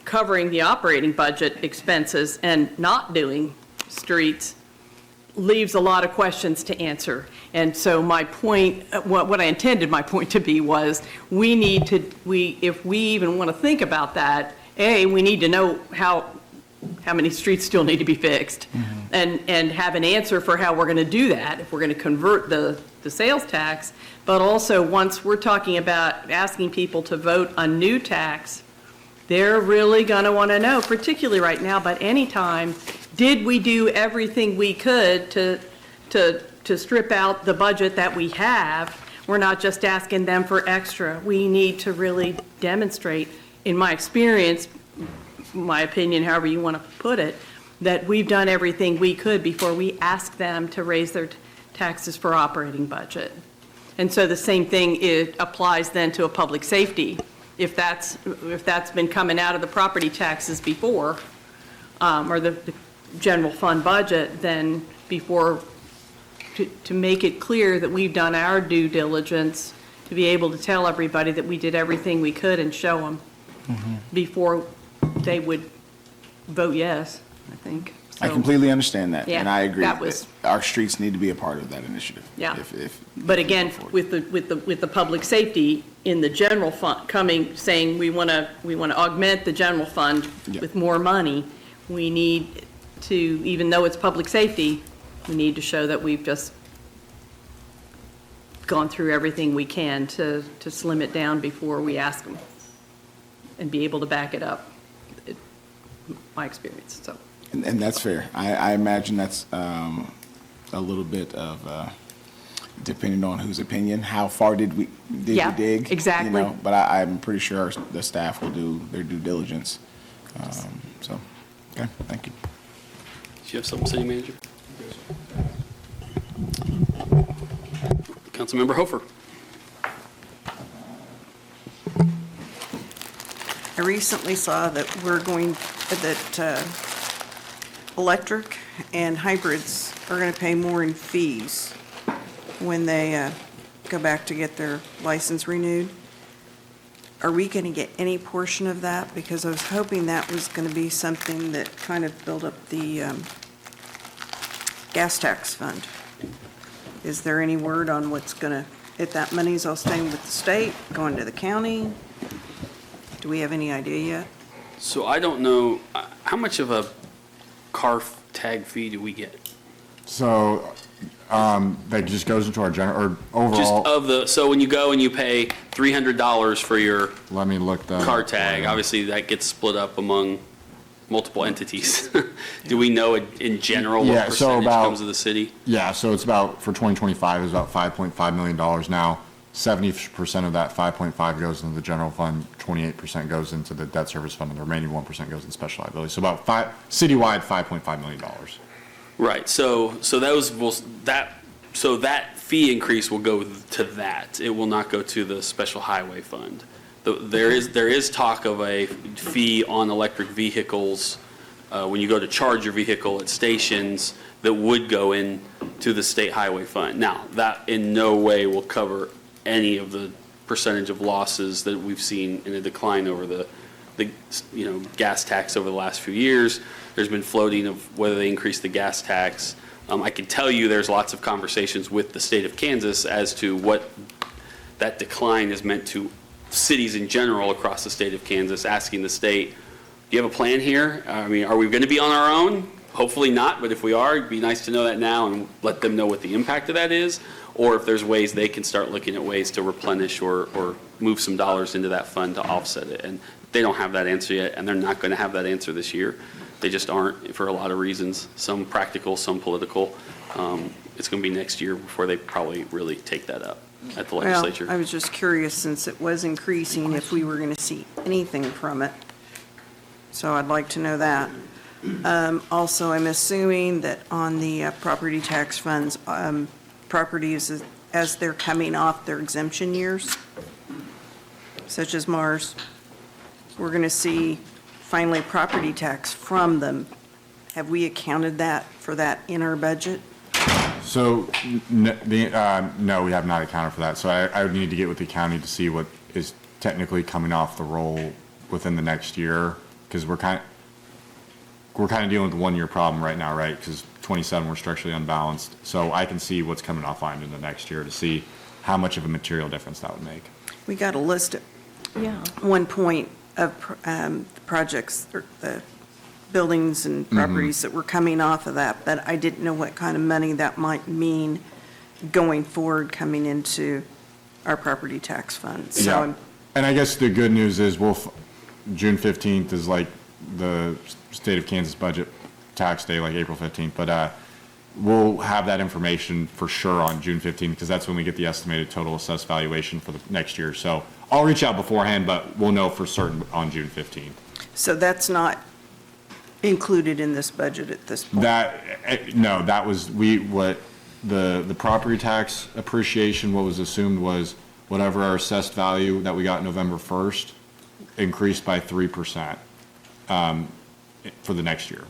covering the operating budget expenses and not doing streets, leaves a lot of questions to answer. And so my point, what I intended my point to be was, if we even want to think about that, we need to know how many streets still need to be fixed, and have an answer for how we're going to do that if we're going to convert the sales tax. But also, once we're talking about asking people to vote on new tax, they're really going to want to know, particularly right now, but anytime, did we do everything we could to strip out the budget that we have? We're not just asking them for extra. We need to really demonstrate, in my experience, my opinion, however you want to put it, that we've done everything we could before we ask them to raise their taxes for operating budget. And so the same thing applies then to a public safety. If that's been coming out of the property taxes before, or the general fund budget, then before, to make it clear that we've done our due diligence, to be able to tell everybody that we did everything we could and show them before they would vote yes, I think. I So, completely understand that, Yeah, and I agree. that was- Our streets need to be a part of that initiative. Yeah. If But again, with the public safety in the general fund saying we want to augment the general fund Yeah. with more money, we need to, even though it's public safety, we need to show that we've just gone through everything we can to slim it down before we ask them, and be able to back it up, my experience, so. And that's fair. I imagine that's a little bit of, depending on whose opinion, how far did we Yeah, dig? exactly. You know, but I'm pretty sure the staff will do their due diligence. So, okay, thank you. you have something, City Manager? Councilmember Hofer. I recently saw that electric and hybrids are going to pay more in fees when they go back to get their license renewed. Are we going to get any portion of that? Because I was hoping that was going to be something that kind of built up the gas tax fund. Is there any word on what's going to, if that money's all staying with the state, going to the county? Do we have any idea yet? So I don't know, how much of a car tag fee do we get? So, that just goes into our general, or Just overall, so when you go and you pay $300 for your let me look that. car up for tag, you. obviously that gets split up among multiple entities. Do we know in general Yeah, what so percentage about- comes to the city? Yeah, so it's about, for 2025, it's about $5.5 million now. 70% of that 5.5 goes into the general fund, 28% goes into the debt service fund, and the remaining 1% goes in special liability. So about citywide, $5.5 million. Right, so that fee increase will go to that. It will not go to the special highway fund. There is talk of a fee on electric vehicles when you go to charge your vehicle at stations that would go in to the state highway fund. Now, that in no way will cover any of the percentage of losses that we've seen in a decline over the gas tax over the last few years. There's been floating of whether they increase the gas tax. I can tell you there's lots of conversations with the state of Kansas as to what that decline has meant to cities in general across the state of Kansas, asking the state, do you have a plan here? I mean, are we going to be on our own? Hopefully not, but if we are, it'd be nice to know that now and let them know what the impact of that is, or if there's ways they can start looking at ways to replenish or move some dollars into that fund to offset it. And they don't have that answer yet, and they're not going to have that answer this year. They just aren't for a lot of reasons, some practical, some political. It's going to be next year before they probably really take that up at the legislature. Well, I was just curious, since it was increasing, if we were going to see anything from it. So I'd like to know that. Also, I'm assuming that on the property tax funds, properties as they're coming off their exemption years, such as Mars, we're going to see finally property tax from them. Have we accounted for that in our budget? So, no, we have not accounted for that. So I would need to get with the county to see what is technically coming off the roll within the next year, because we're kind of dealing with the 1 year problem right now, right? Because 27, we're structurally unbalanced. So I can see what's coming offline in the next year to see how much of a material difference that would make. We got a list at one point of projects, or the buildings and properties that were coming off of that, but I didn't know what kind of money that might mean going forward coming into our property tax fund. So Yeah. And I guess the good news is June 15th is like the state of Kansas budget tax day, like April 15th, but we'll have that information for sure on June 15th, because that's when we get the estimated total assessed valuation for the next year. So I'll reach out beforehand, but we'll know for certain on June 15th. So that's not included in this budget at this point? No, that was, what the property tax appreciation, what was assumed was whatever our assessed value that we got November 1st increased by 3% for the next year.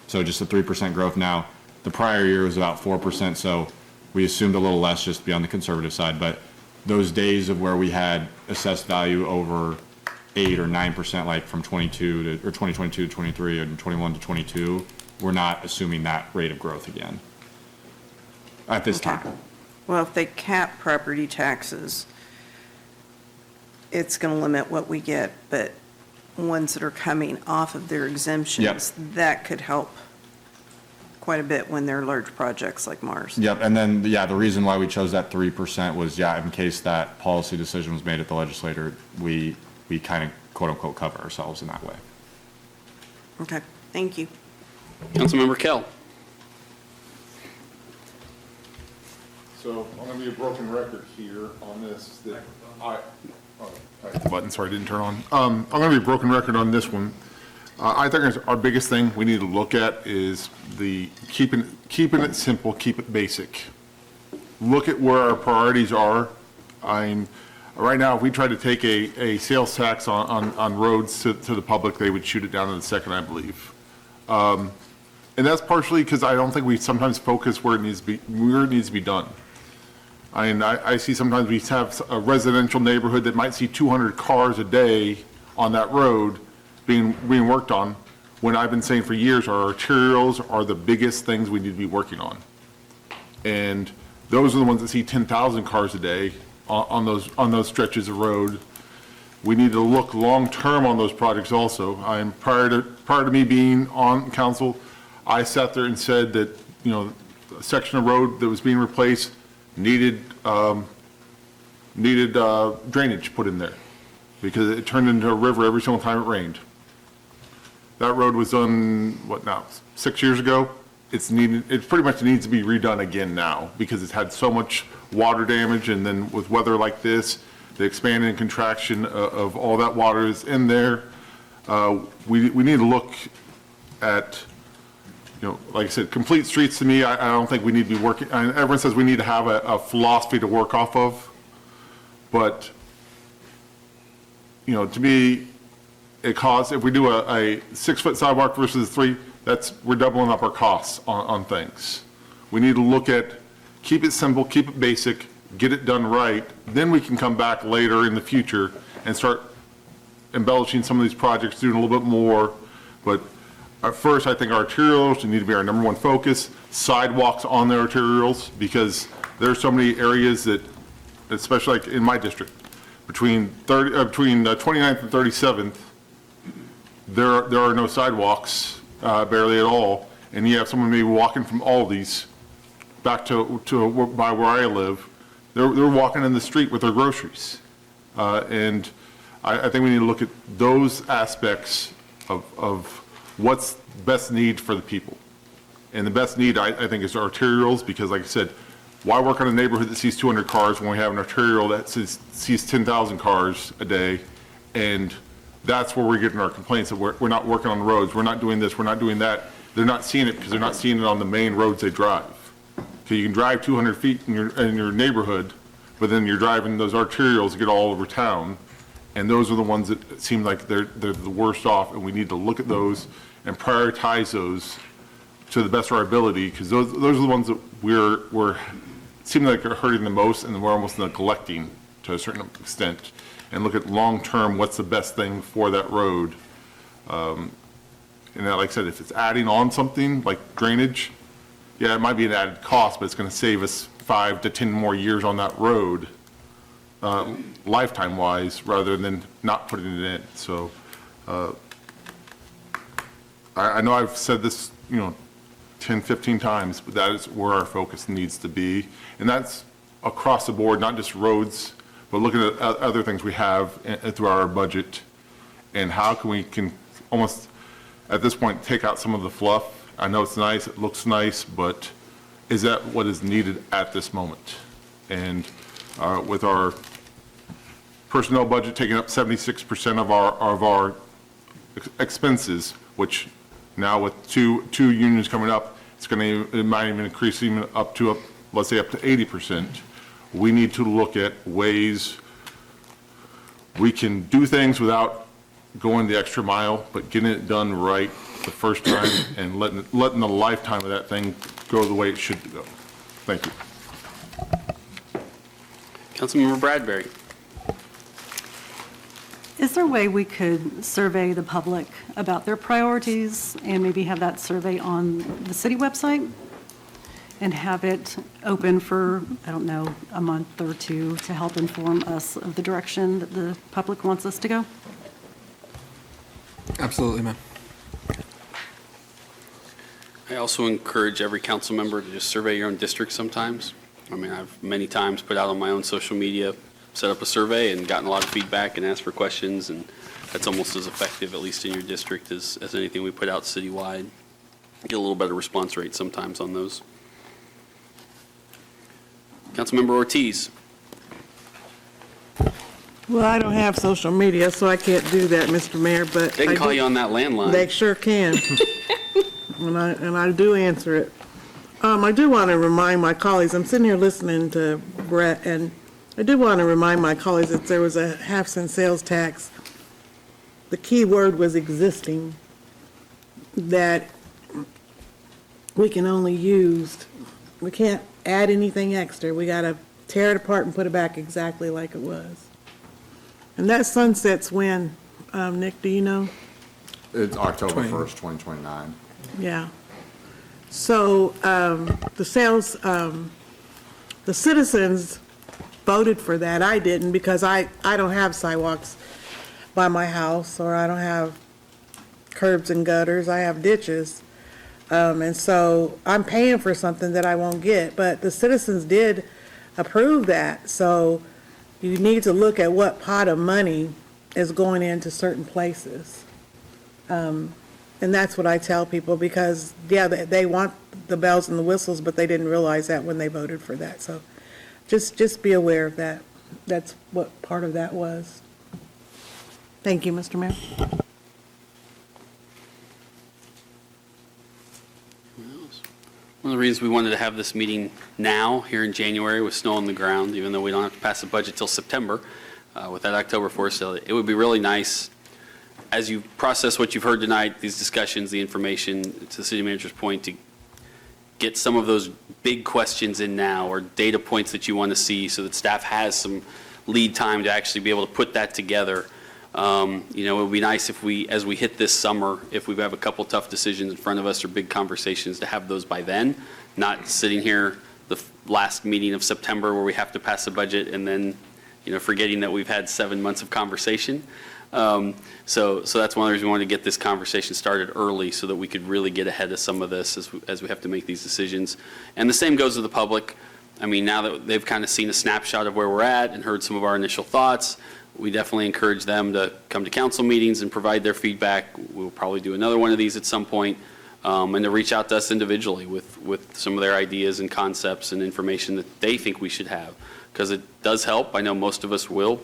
So just a 3% growth. Now, the prior year was about 4%, so we assumed a little less just to be on the conservative side, but those days of where we had assessed value over 8 or 9%, like from 2022 to 23 and 21 to 22, we're not assuming that rate of growth again at this time. Well, if they cap property taxes, it's going to limit what we get, but ones that are coming off of their exemptions, that could help quite a bit when they're large projects like Mars. Yep, and then, the reason why we chose that 3% was, in case that policy decision was made at the legislature, we kind of quote-unquote cover ourselves in that way. Okay, thank you. Councilmember Kell. So I'm going to be a broken record here on this. The button, sorry, didn't turn on. I'm going to be a broken record on this one. I think our biggest thing we need to look at is the keeping it simple, keep it basic. Look at where our priorities are. Right now, if we try to take a sales tax on roads to the public, they would shoot it down in a second, I believe. And that's partially because I don't think we sometimes focus where it needs to be done. I see sometimes we have a residential neighborhood that might see 200 cars a day on that road being worked on, when I've been saying for years our arterials are the biggest things we need to be working on. And those are the ones that see 10,000 cars a day on those stretches of road. We need to look long-term on those projects also. Prior to me being on council, I sat there and said that, a section of road that was being replaced needed drainage put in there because it turned into a river every single time it rained. That road was done, 6 years ago? It pretty much needs to be redone again now because it's had so much water damage, and then with weather like this, the expansion and contraction of all that water is in there. We need to look at, like I said, complete streets to me, I don't think we need to be working, everyone says we need to have a philosophy to work off of, but, to me, it costs, if we do a 6-foot sidewalk versus 3, we're doubling up our costs on things. We need to look at, keep it simple, keep it basic, get it done right, then we can come back later in the future and start embellishing some of these projects, doing a little bit more. But at first, I think our arterials need to be our number one focus, sidewalks on the arterials, because there are so many areas that, especially like in my district, between 29th and 37th, there are no sidewalks, barely at all, and you have someone maybe walking from Aldi's back to by where I live. They're walking in the street with their groceries, and I think we need to look at those aspects of what's best need for the people, and the best need I think is arterials, because like I said, why work on a neighborhood that sees 200 cars when we have an arterial that sees 10,000 cars a day, and that's where we're getting our complaints that we're not working on the roads, we're not doing this, we're not doing that. They're not seeing it because they're not seeing it on the main roads they drive. Because you can drive 200 feet in your neighborhood, but then you're driving those arterials to get all over town, and those are the ones that seem like they're the worst off, and we need to look at those and prioritize those to the best of our ability, because those are the ones that we're seem like are hurting the most, and we're almost neglecting to a certain extent. And look at long-term, what's the best thing for that road. And like I said, if it's adding on something like drainage, yeah, it might be an added cost, but it's going to save us 5 to 10 more years on that road, lifetime-wise, rather than not putting it in. So I know I've said this, 10, 15 times, but that is where our focus needs to be. And that's across the board, not just roads, but looking at other things we have through our budget, and how we can almost, at this point, take out some of the fluff. I know it's nice, it looks nice, but is that what is needed at this moment? And with our personnel budget taking up 76% of our expenses, which now with two unions coming up, it might even increase even let's say up to 80%. We need to look at ways we can do things without going the extra mile, but getting it done right the first time and letting the lifetime of that thing go the way it should go. Thank you. Councilmember Bradbury. Is there a way we could survey the public about their priorities and maybe have that survey on the city website and have it open for, I don't know, a month or two to help inform us of the direction that the public wants us to go? Absolutely, ma'am. I also encourage every council member to just survey your own district sometimes. I mean, I've many times put out on my own social media, set up a survey and gotten a lot of feedback and asked for questions, and that's almost as effective, at least in your district, as anything we put out citywide. Get a little better response rate sometimes on those. Councilmember Ortiz. Well, I don't have social media, so I can't do that, Mr. Mayor, but. They can I call do- you on that landline. They sure can. And I do answer it. I do want to remind my colleagues, I'm sitting here listening to Brett, and I do want to remind my colleagues that there was a half-cent sales tax. The key word was existing, that we can only use, we can't add anything extra. We got to tear it apart and put it back exactly like it was. And that sunsets when, Nick, do you know? It's October 1st, 2029. Yeah. So the citizens voted for that. I didn't because I don't have sidewalks by my house, or I don't have curbs and gutters. I have ditches. And so I'm paying for something that I won't get. But the citizens did approve that. So you need to look at what pot of money is going into certain places. And that's what I tell people, because, yeah, they want the bells and the whistles, but they didn't realize that when they voted for that. So just be aware of that. That's what part of that was. Thank you, Mr. Mayor. One of the reasons we wanted to have this meeting now, here in January, with snow on the ground, even though we don't have to pass the budget till September, with that October 4th, so it would be really nice, as you process what you've heard tonight, these discussions, the information, to the city manager's point, to get some of those big questions in now, or data points that you want to see, so that staff has some lead time to actually be able to put that together. It would be nice if we, as we hit this summer, if we have a couple tough decisions in front of us or big conversations, to have those by then, not sitting here the last meeting of September where we have to pass a budget and then, forgetting that we've had 7 months of conversation. So that's one of the reasons we wanted to get this conversation started early, so that we could really get ahead of some of this as we have to make these decisions. And the same goes to the public. I mean, now that they've kind of seen a snapshot of where we're at and heard some of our initial thoughts, we definitely encourage them to come to council meetings and provide their feedback. We'll probably do another one of these at some point, and to reach out to us individually with some of their ideas and concepts and information that they think we should have, because it does help. I know most of us will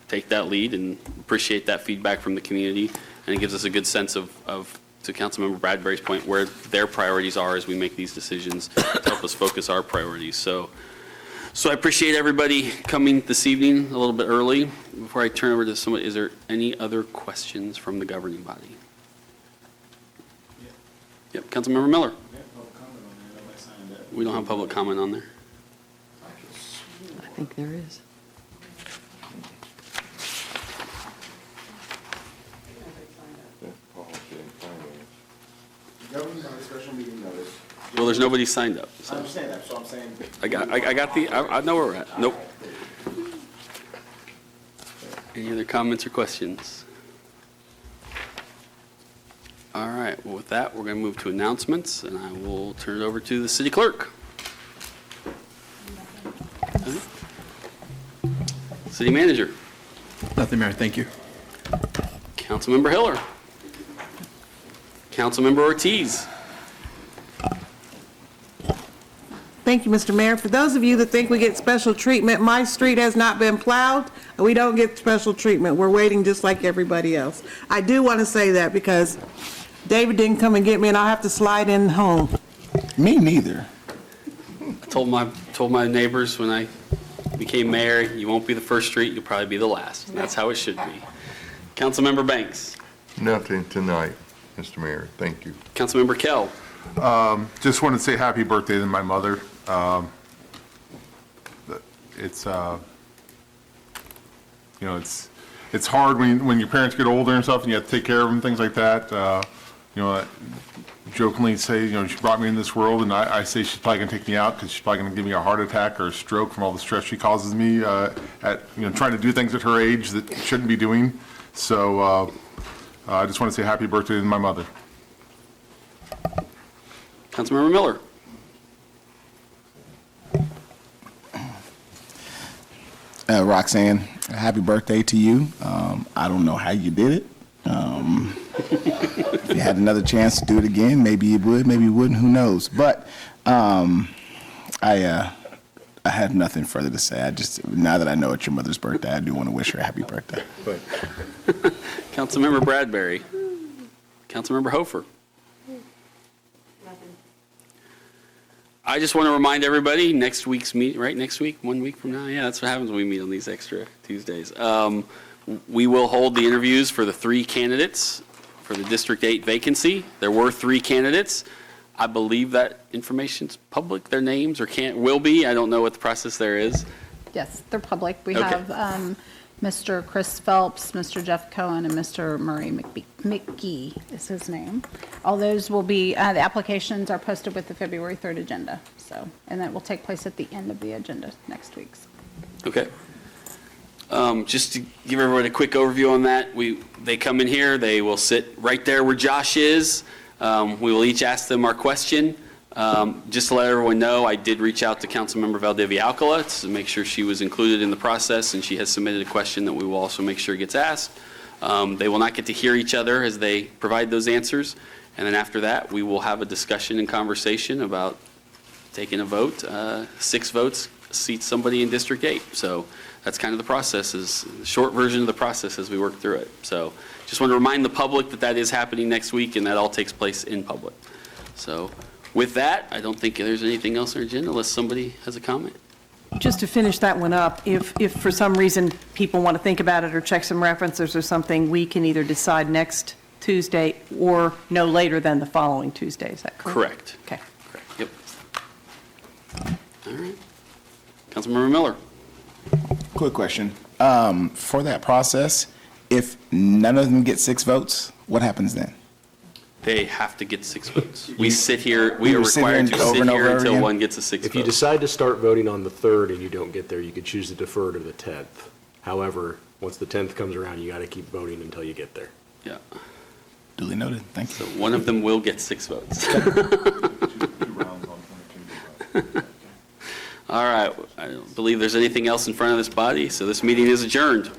take that lead and appreciate that feedback from the community, and it gives us a good sense of to Councilmember Bradbury's point, where their priorities are as we make these decisions to help us focus our priorities. So I appreciate everybody coming this evening a little bit early. Before I turn over to someone, is there any other questions from the governing body? Yep, Councilmember Miller. We don't have public comment on there. I think there is. Well, there's nobody signed up. I So understand that, so I'm saying. I know where we're at. Nope. Any other comments or questions? All right, well, with that, we're going to move to announcements, and I will turn it over to the city clerk. City manager. Nothing, Mayor, thank you. Councilmember Hiller. Councilmember Ortiz. Thank you, Mr. Mayor. For those of you that think we get special treatment, my street has not been plowed. We don't get special treatment. We're waiting just like everybody else. I do want to say that because David didn't come and get me, and I'll have to slide in home. Me neither. I told my neighbors when I became mayor, you won't be the first street, you'll probably be the last. And that's how it should be. Councilmember Banks. Nothing tonight, Mr. Mayor. Thank you. Councilmember Kell. Just want to say happy birthday to my mother. It's hard when your parents get older and stuff, and you have to take care of them, things like that. I jokingly say, she brought me in this world, and I say she's probably going to take me out because she's probably going to give me a heart attack or a stroke from all the stress she causes me trying to do things at her age that shouldn't be doing. So I just want to say happy birthday to my mother. Councilmember Miller. Roxanne, happy birthday to you. I don't know how you did it. If you had another chance to do it again, maybe you would, maybe you wouldn't, who knows. But I I have nothing further to say. I just, now that I know it's your mother's birthday, I do want to wish her a happy birthday. Councilmember Bradbury. Councilmember Hofer. I just want to remind everybody, next week's meet, right, next week, 1 week from now? Yeah, that's what happens when we meet on these extra Tuesdays. We will hold the interviews for the 3 candidates for the District 8 vacancy. There were 3 candidates. I believe that information's public, their names, or will be. I don't know what the process there is. Yes, they're public. We Okay. have Mr. Chris Phelps, Mr. Jeff Cohen, and Mr. Murray McGee is his name. All those will be, the applications are posted with the February 3rd agenda. So, and that will take place at the end of the agenda next week's. Okay. Just to give everyone a quick overview on that, they come in here, they will sit right there where Josh is. We will each ask them our question. Just to let everyone know, I did reach out to Councilmember Valdivia Alcala to make sure she was included in the process, and she has submitted a question that we will also make sure gets asked. They will not get to hear each other as they provide those answers, and then after that, we will have a discussion and conversation about taking a vote. 6 votes seats somebody in District 8. So that's kind of the process, is the short version of the process as we work through it. So just want to remind the public that that is happening next week, and that all takes place in public. So with that, I don't think there's anything else on our agenda unless somebody has a comment. Just to finish that one up, if for some reason people want to think about it or check some references or something, we can either decide next Tuesday or no later than the following Tuesday. Is that correct? Correct. Okay. Correct. Yep. All right. Councilmember Miller. Quick question. For that process, if none of them get 6 votes, what happens then? They have to get 6 votes. We sit here, we are would sit here required to over sit and over here until again? one gets a 6 If you votes. decide to start voting on the 3rd and you don't get there, you could choose to defer to the 10th. However, once the 10th comes around, you got to keep voting until you get there. Yeah. Duly noted. Thank So you. one of them will get 6 votes. All right. I don't believe there's anything else in front of this body, so this meeting is adjourned.